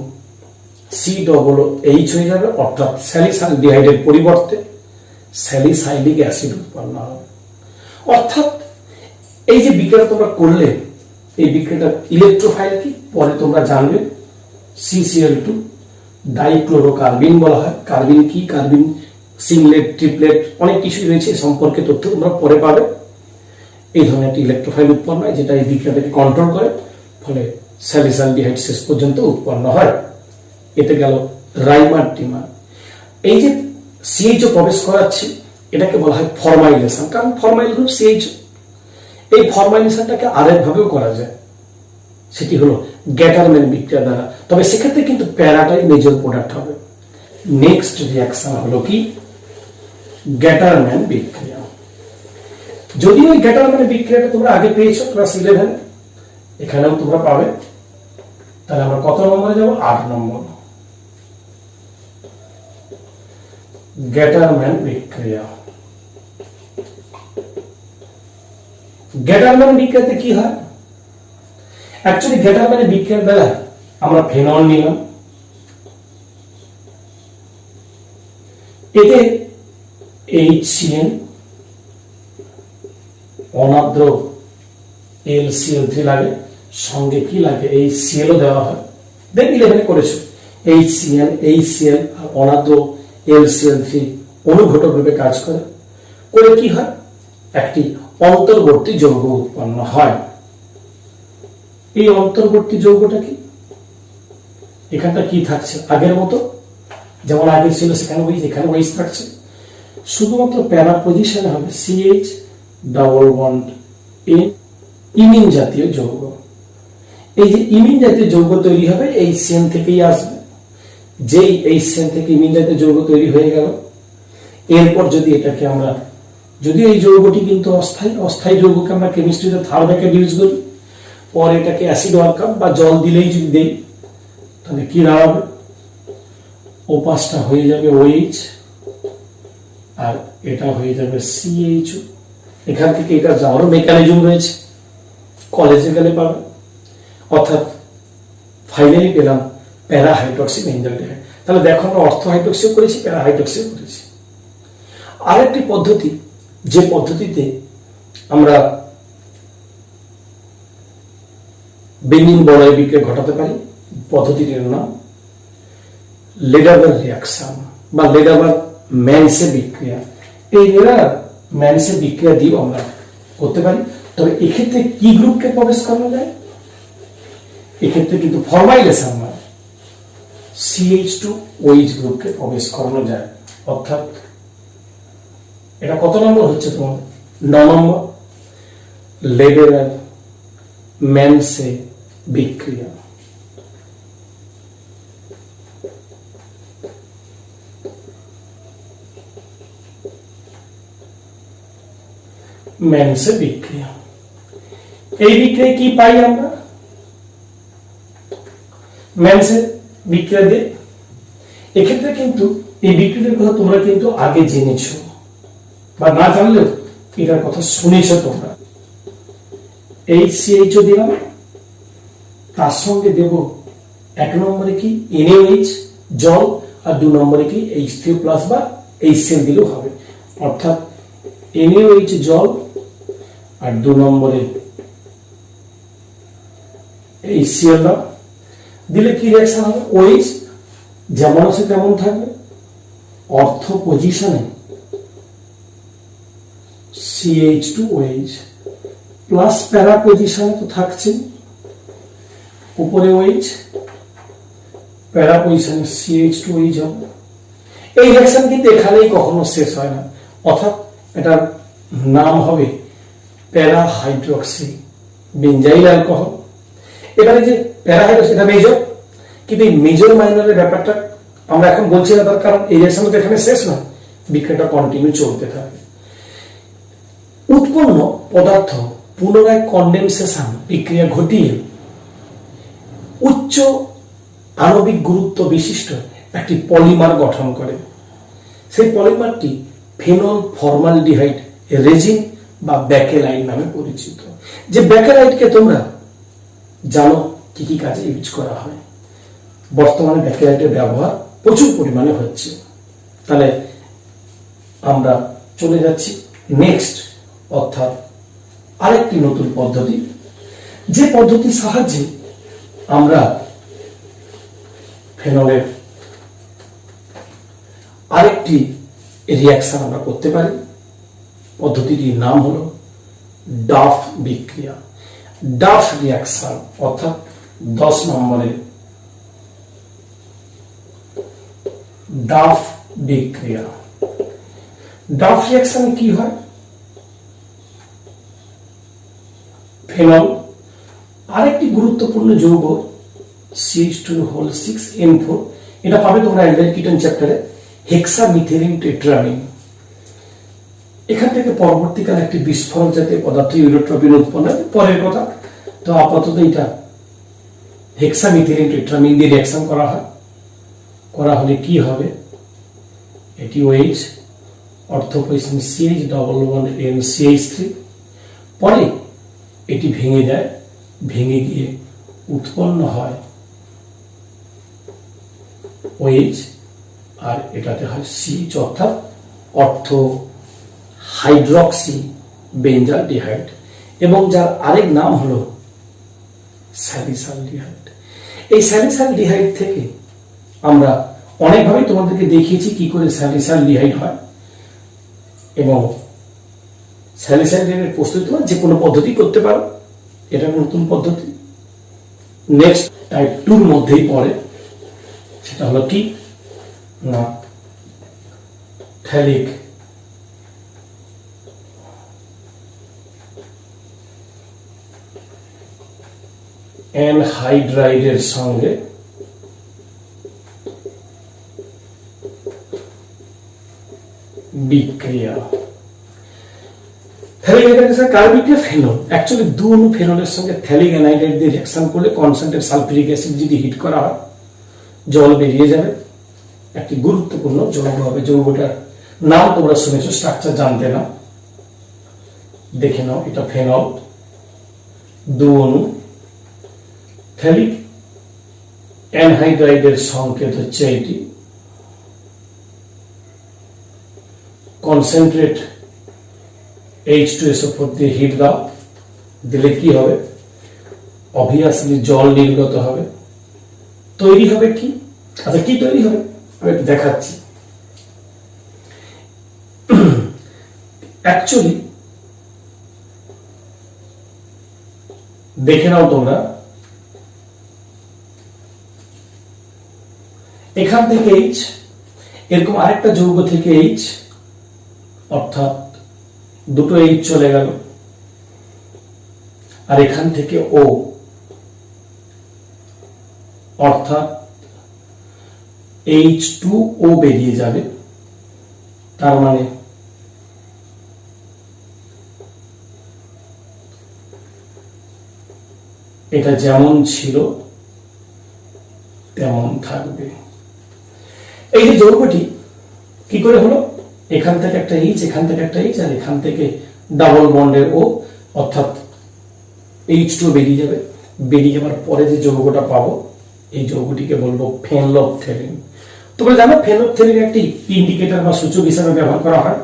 COOH হয়ে যাবে, অর্থাৎ স্যালিসালডিহাইডের পরিবর্তে স্যালিসাইলিক অ্যাসিড উৎপন্ন হবে। অর্থাৎ এই যে বিক্রিয়া তোমরা করলে, এই বিক্রিয়াটার ইলেকট্রোফাইল কি পরে তোমরা জানবে। CCl2 ডাইক্লোরোকার্বিন বলা হয়। কার্বিন কি? কার্বিন সিংলেট, ট্রিপলেট, অনেক কিছু রয়েছে, সম্পর্কে তথ্য তোমরা পরে পাবে। এই ধরনের একটি ইলেকট্রোফাইল উৎপন্ন হয় যেটা এই বিক্রিয়াটাকে কন্ট্রোল করে, ফলে স্যালিসালডিহাইড শেষ পর্যন্ত উৎপন্ন হয়। এতে গেল রাইমার টিমান। এই যে CHO প্রবেশ করাচ্ছে, এটাকে বলা হয় ফরমাইলেশন, কারণ ফরমাইল গ্রুপ CHO। এই ফরমাইলেশনটাকে আরেকভাবেও করা যায়, সেটি হলো গ্যাটারম্যান বিক্রিয়া দ্বারা। তবে সেক্ষেত্রে কিন্তু প্যারাটাই মেজর প্রোডাক্ট হবে। নেক্সট রিঅ্যাকশন হলো কি? গ্যাটারম্যান বিক্রিয়া। যদিও এই গ্যাটারম্যান বিক্রিয়াটা তোমরা আগে পেয়েছো ক্লাস 11, এখানেও তোমরা পাবে। তাহলে আমরা কত নম্বরে যাব? 8 নম্বর, গ্যাটারম্যান বিক্রিয়া। গ্যাটারম্যান বিক্রিয়াতে কি হয়? অ্যাকচুয়ালি গ্যাটারম্যান বিক্রিয়ার বেলায় আমরা ফেনল নিলাম, এতে HCN অনাদ্র LCl3 লাগে, সঙ্গে কি লাগে? HCl ও দেওয়া হয়। দেখ 11 করেছো, HCN, HCl আর অনাদ্র LCl3 অনুঘটক রূপে কাজ করে। করে কি হয়? একটি অন্তর্বর্তী যৌগ উৎপন্ন হয়। এই অন্তর্বর্তী যৌগটা কি? এখানটা কি থাকছে? আগের মতো, যেমন আগে ছিল সেখানে OH, এখানে OH থাকছে, শুধুমাত্র প্যারা পজিশনে হবে CH ডাবল বন্ড এ ইমিন জাতীয় যৌগ। এই যে ইমিন জাতীয় যৌগ তৈরি হবে HCN থেকেই আসবে। যেই HCN থেকে ইমিন জাতীয় যৌগ তৈরি হয়ে গেল, এরপর যদি এটাকে আমরা, যদিও এই যৌগটি কিন্তু অস্থায়ী যৌগকে আমরা কেমিস্ট্রিতে থার্মোকেট ইউজ করি, পরে এটাকে অ্যাসিড ওয়ার্কআপ বা জল দিলেই যদি দেই, তাহলে কি দাঁড়াবে? ওপাশটা হয়ে যাবে OH আর এটা হয়ে যাবে CHO। এখান থেকে এটা যাওয়ারও মেকানিজম রয়েছে, কলেজে গেলে পাবে। অর্থাৎ ফাইনালি পেলাম প্যারা হাইড্রক্সি বেঞ্জালডিহাইড। তাহলে দেখো আমরা অর্থ হাইড্রক্সিও করেছি, প্যারা হাইড্রক্সিও করেছি। আরেকটি পদ্ধতি, যে পদ্ধতিতে আমরা বেনিন বলয় বিক্রিয়া ঘটাতে পারি, পদ্ধতিটির নাম লেডাবার রিয়াকশন বা লেডাবার ম্যানসে বিক্রিয়া। এই লেডাবার ম্যানসে বিক্রিয়া দিয়ে আমরা করতে পারি। তবে এক্ষেত্রে কি গ্রুপকে প্রবেশ করানো যায়? এক্ষেত্রে কিন্তু ফরমাইলেশন নয়, CH2OH গ্রুপকে প্রবেশ করানো যায়। অর্থাৎ এটা কত নম্বর হচ্ছে তোমার? 9 নম্বর, লেডাবার ম্যানসে বিক্রিয়া। ম্যানসে বিক্রিয়া। এই বিক্রিয়ায় কি পাই আমরা? ম্যানসে বিক্রিয়া দিয়ে এক্ষেত্রে কিন্তু এই বিক্রিয়ার কথা তোমরা কিন্তু আগে জেনেছো বা না জানলেও এটার কথা শুনেছো তোমরা। HCHO দিলাম, তার সঙ্গে দেব 1 নম্বরে কি NaOH জল, আর 2 নম্বরে কি H3+ বা HCl দিলেও হবে। অর্থাৎ NaOH জল আর 2 নম্বরে HCl দিলে কি রিঅ্যাকশন হবে? OH যেমন আছে তেমন থাকবে, অর্থ পজিশনে CH2OH প্লাস প্যারা পজিশনে তো থাকছে, উপরে OH, প্যারা পজিশনে CH2OH হবে। এই রিঅ্যাকশন কিন্তু এখানেই কখনো শেষ হয় না, অর্থাৎ এটার নাম হবে প্যারা হাইড্রক্সি বেঞ্জাইল অ্যালকোহল। এবারে যে প্যারা হাইড্রক্সি, এটা মেজর, কিন্তু এই মেজর মাইনরের ব্যাপারটা আমরা এখন বলছি না, তার কারণ এই রিঅ্যাকশন তো এখানে শেষ নয়, বিক্রিয়াটা কন্টিনিউ চলতে থাকে। উৎপন্ন পদার্থ পুনরায় কন্ডেনসেশন বিক্রিয়া ঘটিয়ে উচ্চ আণবিক গুরুত্ব বিশিষ্ট একটি পলিমার গঠন করে। সেই পলিমারটি ফেনল ফর্মালডিহাইড রেজিন বা ব্যাকেলাইট নামে পরিচিত। যে ব্যাকেলাইটকে তোমরা জানো কি কি কাজে ইউজ করা হয়। বর্তমানে ব্যাকেলাইটের ব্যবহার প্রচুর পরিমাণে হচ্ছে। তাহলে আমরা চলে যাচ্ছি নেক্সট, অর্থাৎ আরেকটি নতুন পদ্ধতি, যে পদ্ধতির সাহায্যে আমরা ফেনলের আরেকটি রিঅ্যাকশন আমরা করতে পারি। পদ্ধতিটির নাম হলো ডাফ বিক্রিয়া, ডাফ রিঅ্যাকশন। অর্থাৎ 10 নম্বরে ডাফ বিক্রিয়া। ডাফ রিঅ্যাকশনে কি হয়? ফেনল আরেকটি গুরুত্বপূর্ণ যৌগ CH2O6N4, এটা পাবে তোমরা অ্যালডাইড কিটোন চ্যাপ্টারে, হেক্সামিথিলিন টেট্রামিন। এখান থেকে পরবর্তীকালে একটি বিস্ফোরক জাতীয় পদার্থ ইউরোট্রপিন উৎপন্ন হয়, পরের কথা। তো আপাতত এটা হেক্সামিথিলিন টেট্রামিন দিয়ে রিঅ্যাকশন করা হয়। করা হলে কি হবে? এটি OH, অর্থ পজিশন CH11NCH3, পরে এটি ভেঙে যায়, ভেঙে গিয়ে উৎপন্ন হয় OH আর এটাতে হয় CH, অর্থাৎ অর্থ হাইড্রক্সি বেঞ্জালডিহাইড, এবং যার আরেক নাম হলো স্যালিসালডিহাইড। এই স্যালিসালডিহাইড থেকে আমরা অনেকভাবে তোমাদেরকে দেখিয়েছি কি করে স্যালিসালডিহাইড হয়, এবং স্যালিসালডিহাইডের প্রস্তুতি তোমরা যে কোনো পদ্ধতি করতে পারো, এটা নতুন পদ্ধতি। নেক্সট টাইপ 2 এর মধ্যেই পড়ে, সেটা হলো কি না থ্যালিক অ্যানহাইড্রাইডের সঙ্গে বিক্রিয়া। থ্যালিক অ্যানাইডের সাথে কার বিক্রিয়া? ফেনল। অ্যাকচুয়ালি 2 অণু ফেনলের সঙ্গে থ্যালিক অ্যানাইডাইড দিয়ে রিঅ্যাকশন করলে কনসেন্ট্রেট সালফিউরিক অ্যাসিড যদি হিট করা হয়, জল বেরিয়ে যাবে, একটি গুরুত্বপূর্ণ যৌগ হবে। যৌগটার নাম তোমরা শুনেছো, স্ট্রাকচার জানতে না, দেখে নাও। এটা ফেনল, 2 অণু, ফ্যালিক অ্যানহাইড্রাইডের সংকেত হচ্ছে এটি। কনসেন্ট্রেট H2SO4 দিয়ে হিট দাও, দিলে কি হবে? অবভিয়াসলি জল নির্গত হবে। তৈরি হবে কি? আচ্ছা, কি তৈরি হবে আমি একটু দেখাচ্ছি। অ্যাকচুয়ালি দেখে নাও তোমরা, এখান থেকে H, এরকম আরেকটা যৌগ থেকে H, অর্থাৎ দুটো H চলে গেল, আর এখান থেকে O, অর্থাৎ H2O বেরিয়ে যাবে। তার মানে এটা যেমন ছিল তেমন থাকবে। এই যে যৌগটি কি করে হলো? এখান থেকে একটা H, এখান থেকে একটা H, আর এখান থেকে ডাবল বন্ডের O, অর্থাৎ H2 বেরিয়ে যাবে। বেরিয়ে যাওয়ার পরে যে যৌগটা পাবো, এই যৌগটিকে বলবো ফেনলফথেলিন। তোমরা জানো ফেনলফথেলিন একটি ইন্ডিকেটর বা সূচক হিসাবে ব্যবহার করা হয়।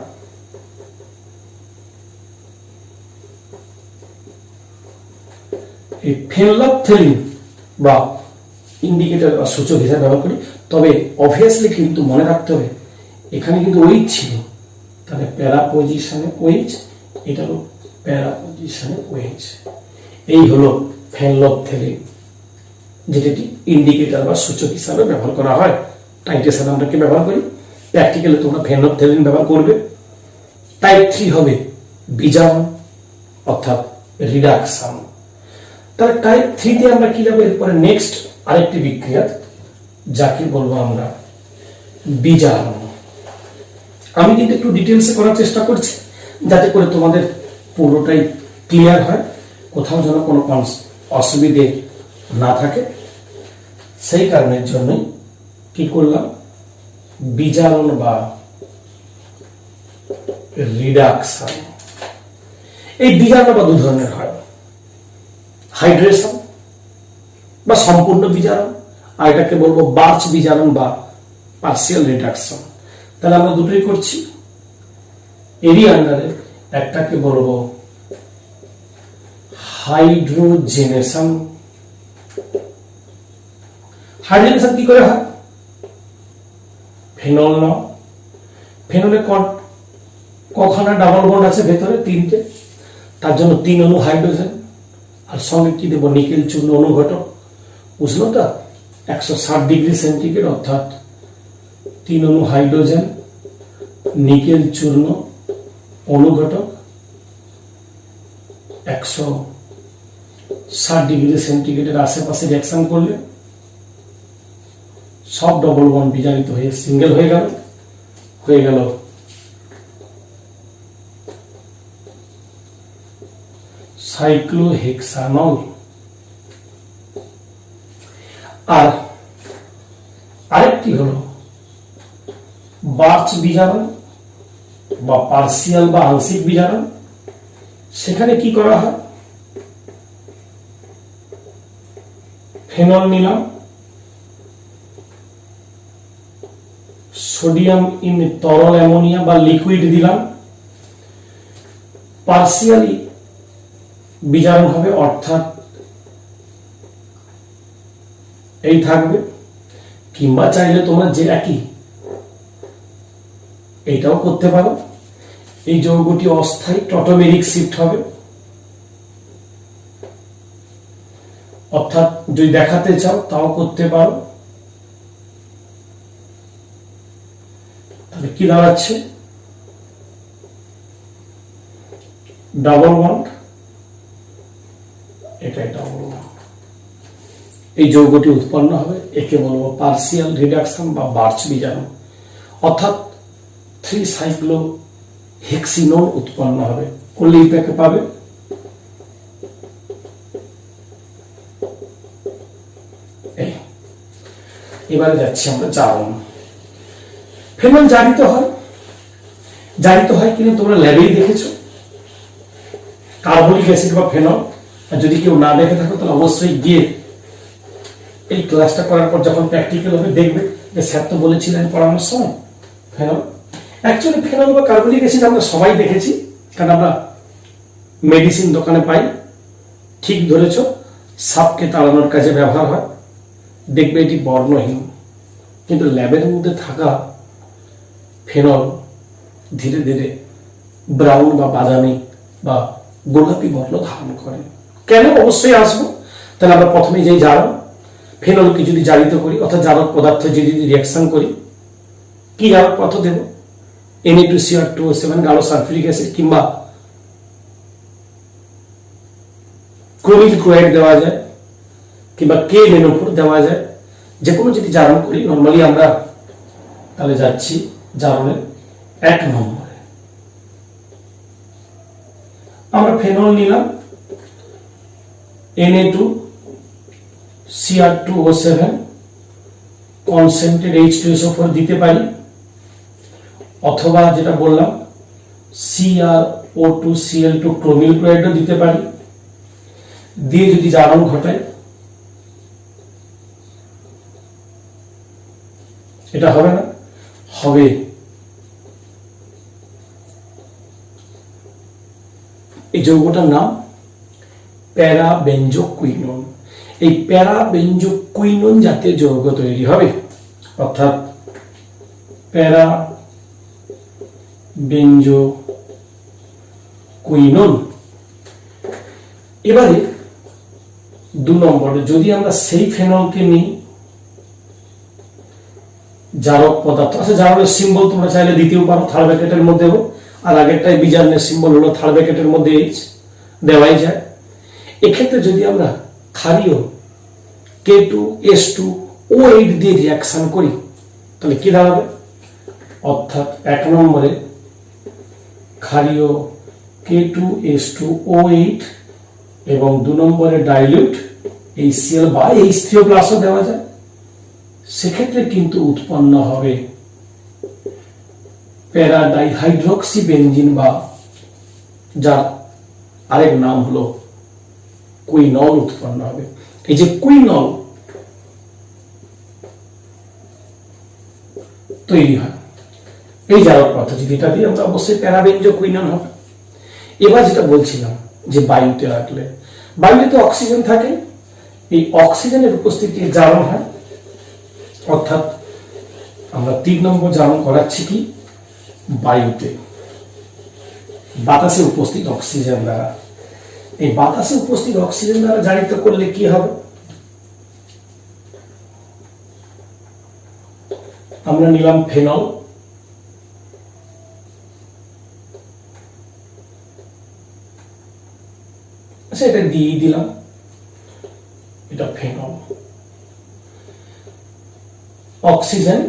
এই ফেনলফথেলিন বা ইন্ডিকেটর বা সূচক হিসাবে ব্যবহার করি। তবে অবভিয়াসলি কিন্তু মনে রাখতে হবে এখানে কিন্তু OH ছিল, তাহলে প্যারা পজিশনে OH, এটা হলো প্যারা পজিশনে OH। এই হলো ফেনলফথেলিন, যেটি ইন্ডিকেটর বা সূচক হিসাবে ব্যবহার করা হয়। টাইট্রেশনে আমরা কি ব্যবহার করি? প্র্যাকটিক্যালি তোমরা ফেনলফথেলিন ব্যবহার করবে। টাইপ 3 হবে বিজারণ, অর্থাৎ রিডাকশন। তাহলে টাইপ 3 তে আমরা কি যাবো? এরপরে নেক্সট আরেকটি বিক্রিয়া, যাকে বলবো আমরা বিজারণ। আমি কিন্তু একটু ডিটেলসে করার চেষ্টা করছি, যাতে করে তোমাদের পুরোটাই ক্লিয়ার হয়, কোথাও যেন কোনো অসুবিধে না থাকে। সেই কারণের জন্যই কি করলাম, বিজারণ বা রিডাকশন। এই বিজারণ বা দু ধরনের হয়, হাইড্রেশন বা সম্পূর্ণ বিজারণ, আর এটাকে বলবো বার্চ বিজারণ বা পার্সিয়াল রিডাকশন। তাহলে আমরা দুটোই করছি। এরই আন্ডারে একটাকে বলবো হাইড্রোজেনেশন। হাইড্রোজেনেশন কি করে হয়? ফেনল নাও, ফেনলে কখানা ডাবল বন্ড আছে ভেতরে? 3টে। তার জন্য 3 অণু হাইড্রোজেন, আর সঙ্গে কি দেবো? নিকেল চূর্ণ অনুঘটক। উষ্ণতা 160 ডিগ্রি সেন্টিগ্রেড, অর্থাৎ 3 অণু হাইড্রোজেন, নিকেল চূর্ণ অনুঘটক, 160 ডিগ্রি সেন্টিগ্রেডের আশেপাশে রিঅ্যাকশন করলে সব ডবল বন্ড বিজারিত হয়ে সিঙ্গেল হয়ে গেল সাইক্লোহেক্সানল। আর আরেকটি হলো বার্চ বিজারণ বা পার্সিয়াল বা আংশিক বিজারণ। সেখানে কি করা হয়? ফেনল নিলাম, সোডিয়াম ইন তরল অ্যামোনিয়া বা লিকুইড দিলাম, পার্সিয়ালি বিজারণ হবে, অর্থাৎ এই থাকবে। কিংবা চাইলে তোমরা যে একই এটাও করতে পারো। এই যৌগটি অস্থায়ী টটোমেরিক শিফট হবে, অর্থাৎ যদি দেখাতে চাও তাও করতে পারো। তাহলে কি দাঁড়াচ্ছে? ডাবল বন্ড, এটাই ডাবল বন্ড। এই যৌগটি উৎপন্ন হবে, একে বলবো পার্সিয়াল রিডাকশন বা বার্চ বিজারণ, অর্থাৎ 3 সাইক্লোহেক্সিনোল উৎপন্ন হবে। করলে এটাকে পাবে। এবারে যাচ্ছি আমরা জারণ। ফেনল জারিত হয় কিনা তোমরা ল্যাবেই দেখেছো, কার্বলিক অ্যাসিড বা ফেনল। আর যদি কেউ না দেখে থাকো তাহলে অবশ্যই গিয়ে এই ক্লাসটা করার পর যখন প্র্যাকটিক্যাল হবে দেখবে যে স্যার তো বলেছিলেন পড়ানোর সময় ফেনল। অ্যাকচুয়ালি ফেনল বা কার্বলিক অ্যাসিড আমরা সবাই দেখেছি, কারণ আমরা মেডিসিন দোকানে পাই। ঠিক ধরেছ, সাপকে তাড়ানোর কাজে ব্যবহার হয়। দেখবে এটি বর্ণহীন, কিন্তু ল্যাবের মধ্যে থাকা ফেনল ধীরে ধীরে ব্রাউন বা বাদামি বা গোলাপি বর্ণ ধারণ করে। কেন? অবশ্যই আসবো। তাহলে আমরা প্রথমে যেই জারণ, ফেনলকে যদি জারিত করি অর্থাৎ জারক পদার্থ যদি রিয়াকশন করি, কি জারক পদার্থ দেব? Na2Cr2O7 গাঢ় সালফিউরিক অ্যাসিড কিংবা ক্রোমিল ক্লোরাইড দেওয়া যায় কিংবা K-NO4 দেওয়া যায়। যে কোনো যদি জারণ করি, নর্মালি আমরা তাহলে যাচ্ছি জারণের 1 নম্বরে। আমরা ফেনল নিলাম, Na2Cr2O7 কনসেন্ট্রেট H2SO4 দিতে পারি, অথবা যেটা বললাম CrO2Cl2 ক্রোমিল ক্লোরাইডও দিতে পারি। দিয়ে যদি জারণ ঘটায়, এটা হবে না? হবে। এই যৌগটার নাম প্যারাবেনজোকুইনোন। এই প্যারাবেনজোকুইনোন জাতীয় যৌগ তৈরি হবে, অর্থাৎ প্যারাবেনজোকুইনোন। এবারে 2 নম্বরে যদি আমরা সেই ফেনলকে নিই জারক পদার্থ, আচ্ছা জারকের সিম্বল তোমরা চাইলে দিতেও পারো, থার্ড ব্র্যাকেটের মধ্যে হোক, আর আগেরটাই বিজারণের সিম্বল হলো থার্ড ব্র্যাকেটের মধ্যে H দেওয়াই যায়। এক্ষেত্রে যদি আমরা ক্ষারীয় K2S2O8 দিয়ে রিয়াকশন করি তাহলে কি দাঁড়াবে? অর্থাৎ 1 নম্বরে ক্ষারীয় K2S2O8 এবং 2 নম্বরে ডাইলিউট HCl বা H3O+ দেওয়া যায়। সেক্ষেত্রে কিন্তু উৎপন্ন হবে প্যারাডাইহাইড্রক্সি বেনজিন, বা যার আরেক নাম হলো কুইনল উৎপন্ন হবে। এই যে কুইনল তৈরি হয় এই জারক পদ্ধতি, যেটা দিয়ে আমরা অবশ্যই প্যারাবেনজোকুইনন হবে। এবার যেটা বলছিলাম যে বায়ুতে রাখলে, বায়ুতে তো অক্সিজেন থাকে, এই অক্সিজেনের উপস্থিতি জারণ হয়, অর্থাৎ আমরা 3 নম্বর জারণ করাচ্ছি কি? বায়ুতে, বাতাসে উপস্থিত অক্সিজেন দ্বারা। এই বাতাসে উপস্থিত অক্সিজেন দ্বারা জারিত করলে কি হবে? আমরা নিলাম ফেনল, আচ্ছা এটা দিয়ে দিলাম, এটা ফেনল। অক্সিজেন,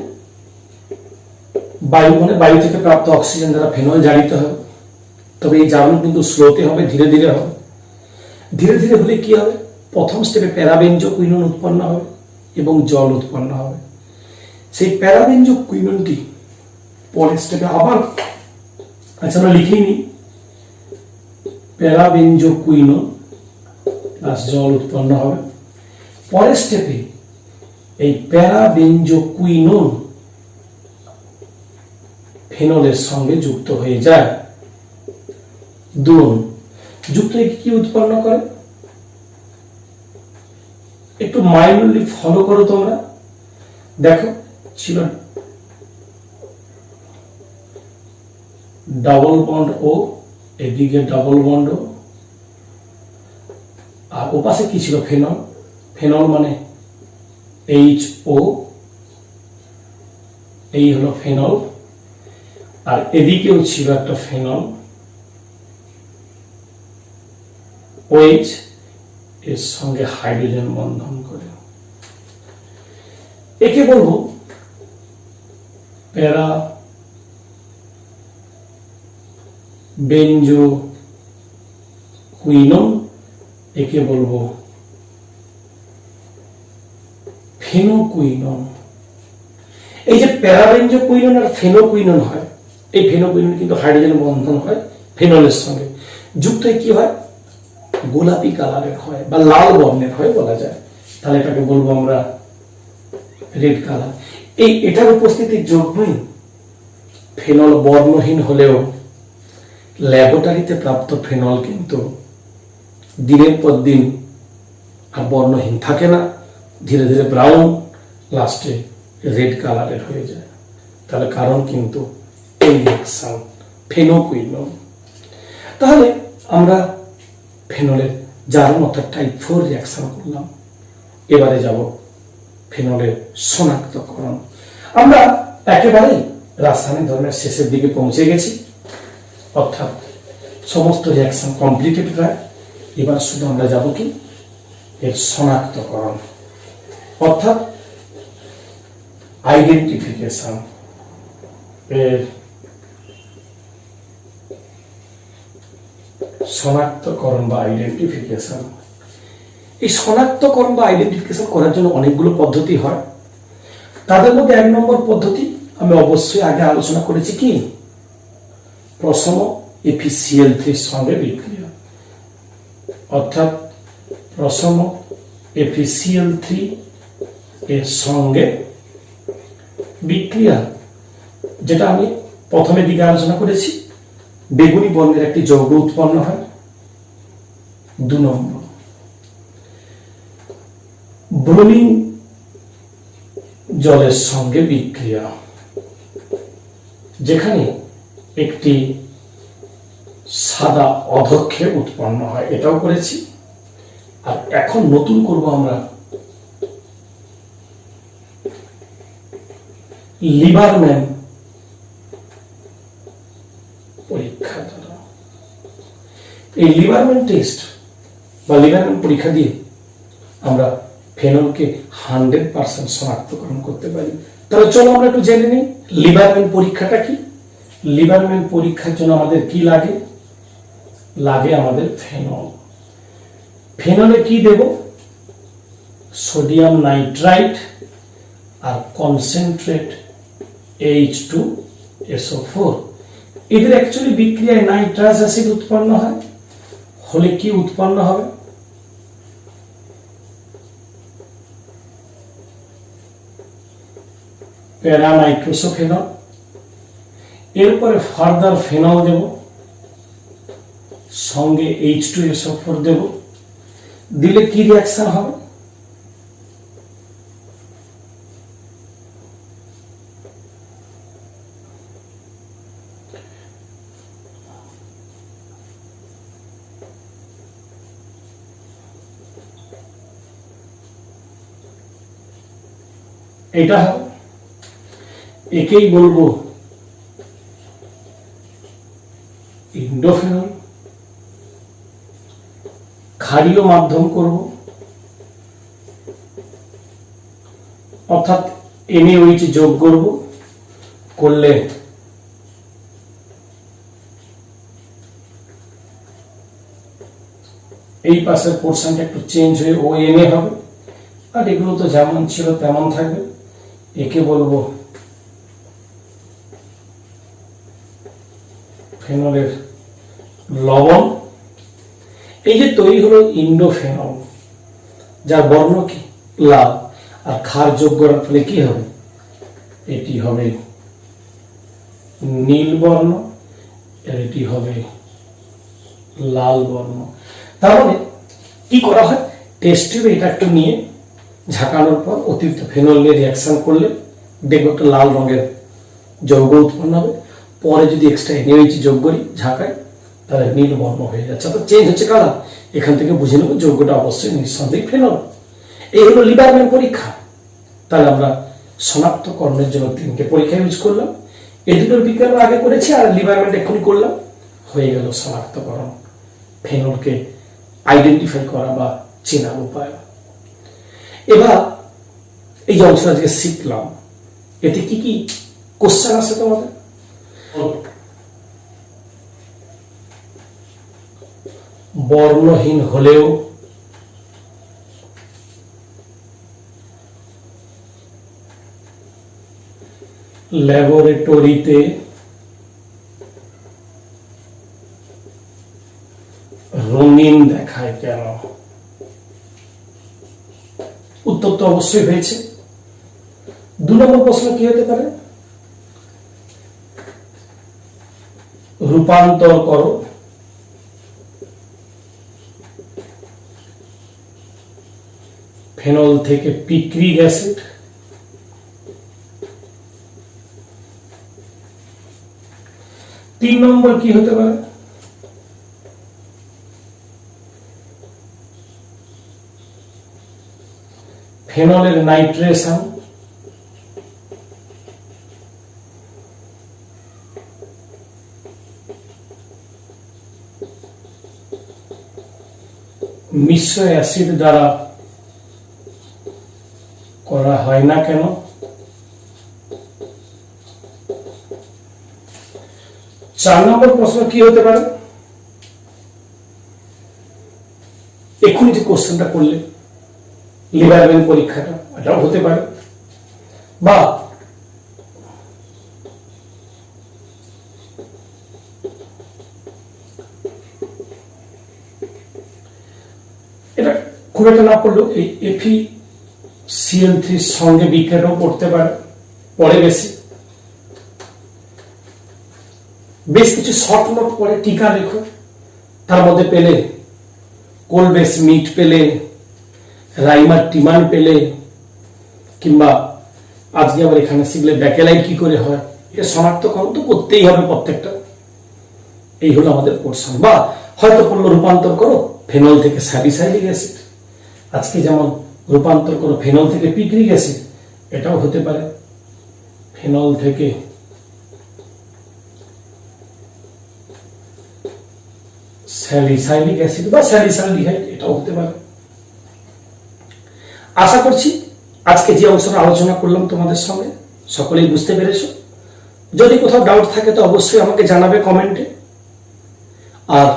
বায়ু মানে বায়ু থেকে প্রাপ্ত অক্সিজেন দ্বারা ফেনল জারিত হবে। তবে এই জারণ কিন্তু স্লোতে হবে, ধীরে ধীরে হবে। ধীরে ধীরে হলে কি হবে? প্রথম স্টেপে প্যারাবেনজোকুইনন উৎপন্ন হবে এবং জল উৎপন্ন হবে। সেই প্যারাবেনজোকুইননটি পরের স্টেপে আবার, আচ্ছা আমরা লিখেই নিই, প্যারাবেনজোকুইনন প্লাস জল উৎপন্ন হবে। পরের স্টেপে এই প্যারাবেনজোকুইনন ফেনলের সঙ্গে যুক্ত হয়ে যায়। দুন যুক্ত হয়ে কি উৎপন্ন করে? একটু মাইনরলি ফলো করো তোমরা, দেখো ছিল ডাবল বন্ড ও, এদিকে ডাবল বন্ড ও, আর ওপাশে কি ছিল? ফেনল। ফেনল মানে HO, এই হলো ফেনল। আর এদিকেও ছিল একটা ফেনল, OH, এর সঙ্গে হাইড্রোজেন বন্ধন করে। একে বলবো প্যারাবেনজোকুইনন, একে বলবো ফেনোকুইনন। এই যে প্যারাবেঞ্জোকুইনন আর ফেনোকুইনন হয়, এই ফেনোকুইনন কিন্তু হাইড্রোজেন বন্ধন হয় ফেনলের সঙ্গে, যুক্ত হয়ে কি হয়, গোলাপি কালারের হয় বা লাল বর্ণের হয় বলা যায়। তাহলে এটাকে বলবো আমরা রেড কালার। এটার উপস্থিতির জন্যই ফেনল বর্ণহীন হলেও ল্যাবরেটরিতে প্রাপ্ত ফেনল কিন্তু দিনের পর দিন আর বর্ণহীন থাকে না, ধীরে ধীরে ব্রাউন, লাস্টে রেড কালারের হয়ে যায়। তাহলে কারণ কিন্তু এই রিঅ্যাকশন ফেনোকুইনন। তাহলে আমরা ফেনলের জারণ অর্থাৎ টাইপ 4 রিঅ্যাকশন করলাম। এবারে যাব ফেনলের শনাক্তকরণ। আমরা একেবারেই রাসায়নিক ধর্মের শেষের দিকে পৌঁছে গেছি, অর্থাৎ সমস্ত রিঅ্যাকশন কমপ্লিটেড প্রায়। এবার শুধু আমরা যাব কি এর শনাক্তকরণ, অর্থাৎ আইডেন্টিফিকেশন। এর শনাক্তকরণ বা আইডেন্টিফিকেশন। এই শনাক্তকরণ বা আইডেন্টিফিকেশন করার জন্য অনেকগুলো পদ্ধতি হয়। তাদের মধ্যে 1 নম্বর পদ্ধতি আমি অবশ্যই আগে আলোচনা করেছি, কি প্রশম FeCl3 সঙ্গে বিক্রিয়া, অর্থাৎ প্রশম FeCl3 এর সঙ্গে বিক্রিয়া, যেটা আমি প্রথমের দিকে আলোচনা করেছি, বেগুনি বর্ণের একটি যৌগ উৎপন্ন হয়। 2 নম্বর ব্রোমিন জলের সঙ্গে বিক্রিয়া, যেখানে একটি সাদা অধক্ষেপ উৎপন্ন হয়, এটাও করেছি। আর এখন নতুন করব আমরা লিবারম্যান পরীক্ষা দ্বারা। এই লিবারম্যান টেস্ট বা লিবারম্যান পরীক্ষা দিয়ে আমরা ফেনলকে 100% শনাক্তকরণ করতে পারি। তাহলে চলো আমরা একটু জেনে নিই লিবারম্যান পরীক্ষাটা কি। লিবারম্যান পরীক্ষার জন্য আমাদের কি লাগে? লাগে আমাদের ফেনল। ফেনলে কি দেব? সোডিয়াম নাইট্রাইট আর কনসেন্ট্রেট H2SO4। এদের অ্যাকচুয়ালি বিক্রিয়ায় নাইট্রাস অ্যাসিড উৎপন্ন হয়, হলে কি উৎপন্ন হবে? প্যারানাইট্রোসোফেনল। এরপরে ফার্দার ফেনল দেব, সঙ্গে H2SO4 দেব, দিলে কি রিঅ্যাকশন হবে? এটা হবে, একেই বলবো ইন্ডোফেনল। ক্ষারীয় মাধ্যম করব, অর্থাৎ NaOH যোগ করব, করলে এই পাশের পোর্শনটা একটু চেঞ্জ হয়ে ONA হবে, আর এগুলো তো যেমন ছিল তেমন থাকবে। একে বলবো ফেনলের লবণ। এই যে তৈরি হলো ইন্ডোফেনল, যার বর্ণ কি লাল, আর ক্ষার যোগ করার ফলে কি হবে? এটি হবে নীল বর্ণ, আর এটি হবে লাল বর্ণ। তাহলে কি করা হয়? টেস্ট টিউবে এটা একটু নিয়ে ঝাঁকানোর পর অতিরিক্ত ফেনল নিয়ে রিঅ্যাকশন করলে দেখবো একটা লাল রঙের যৌগ উৎপন্ন হবে। পরে যদি এক্সট্রা NaOH যোগ করি ঝাঁকায়, তাহলে নীল বর্ণ হয়ে যাচ্ছে, অর্থাৎ চেঞ্জ হচ্ছে কালার। এখান থেকে বুঝে নেব যৌগটা অবশ্যই নিঃসন্দেহে ফেনল। এই হলো লিবারম্যান পরীক্ষা। তাহলে আমরা শনাক্তকরণের জন্য 3টে পরীক্ষা ইউজ করলাম। এই দুটোর বিজ্ঞান আগে করেছি, আর লিবারম্যান এক্ষুনি করলাম। হয়ে গেল শনাক্তকরণ, ফেনলকে আইডেন্টিফাই করা বা চেনার উপায়। এবার এই যে অংশটা আজকে শিখলাম, এতে কি কি কোশ্চেন আছে তোমাদের? বর্ণহীন হলেও ল্যাবরেটরিতে রঙিন দেখায় কেন? উত্তর তো অবশ্যই হয়েছে। 2 নম্বর প্রশ্ন কি হতে পারে? রূপান্তর করো ফেনল থেকে পিক্রিক অ্যাসিড। 3 নম্বর কি হতে পারে? ফেনলের নাইট্রেশন মিশ্র অ্যাসিড দ্বারা করা হয় না কেন? 4 নম্বর প্রশ্ন কি হতে পারে? এক্ষুনি যে কোশ্চেনটা করলে লিভারম্যান পরীক্ষাটা, এটাও হতে পারে। বা এটা খুব একটা না পড়লেও এই FeCl3 সঙ্গে বিক্রিয়াটাও পড়তে পারে, পরে বেশ কিছু শর্ট নোট পরে টিকা লেখো। তার মধ্যে পেলে কোলবেস মিট পেলে, রাইমার টিমান পেলে, কিংবা আজকে আবার এখানে শিখলে ব্যাকেলাইট কি করে হয়, এটা শনাক্তকরণ তো করতেই হবে প্রত্যেকটা। এই হলো আমাদের পোর্শন। বা হয়তো পড়লো রূপান্তর করো ফেনল থেকে স্যালিসাইলিক অ্যাসিড। আজকে যেমন রূপান্তর করো ফেনল থেকে পিক্রিক অ্যাসিড, এটাও হতে পারে ফেনল থেকে স্যালিসাইলিক অ্যাসিড বা স্যালিসালডিহাইড, এটাও হতে পারে। আশা করছি আজকে যে অংশটা আলোচনা করলাম তোমাদের সঙ্গে সকলেই বুঝতে পেরেছো। যদি কোথাও ডাউট থাকে তো অবশ্যই আমাকে জানাবে কমেন্টে। আর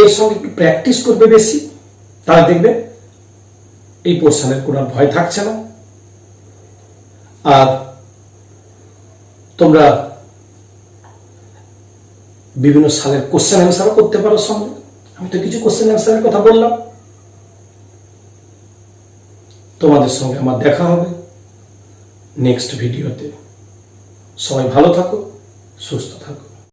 এর সঙ্গে একটু প্র্যাকটিস করবে বেশি, তাহলে দেখবে এই পোর্শনের কোনো ভয় থাকছে না। আর তোমরা বিভিন্ন সালের কোশ্চেন অ্যান্সারও করতে পারো সঙ্গে। আমি তো কিছু কোশ্চেন অ্যান্সারের কথা বললাম। তোমাদের সঙ্গে আমার দেখা হবে নেক্সট ভিডিওতে। সবাই ভালো থাকো, সুস্থ থাকো।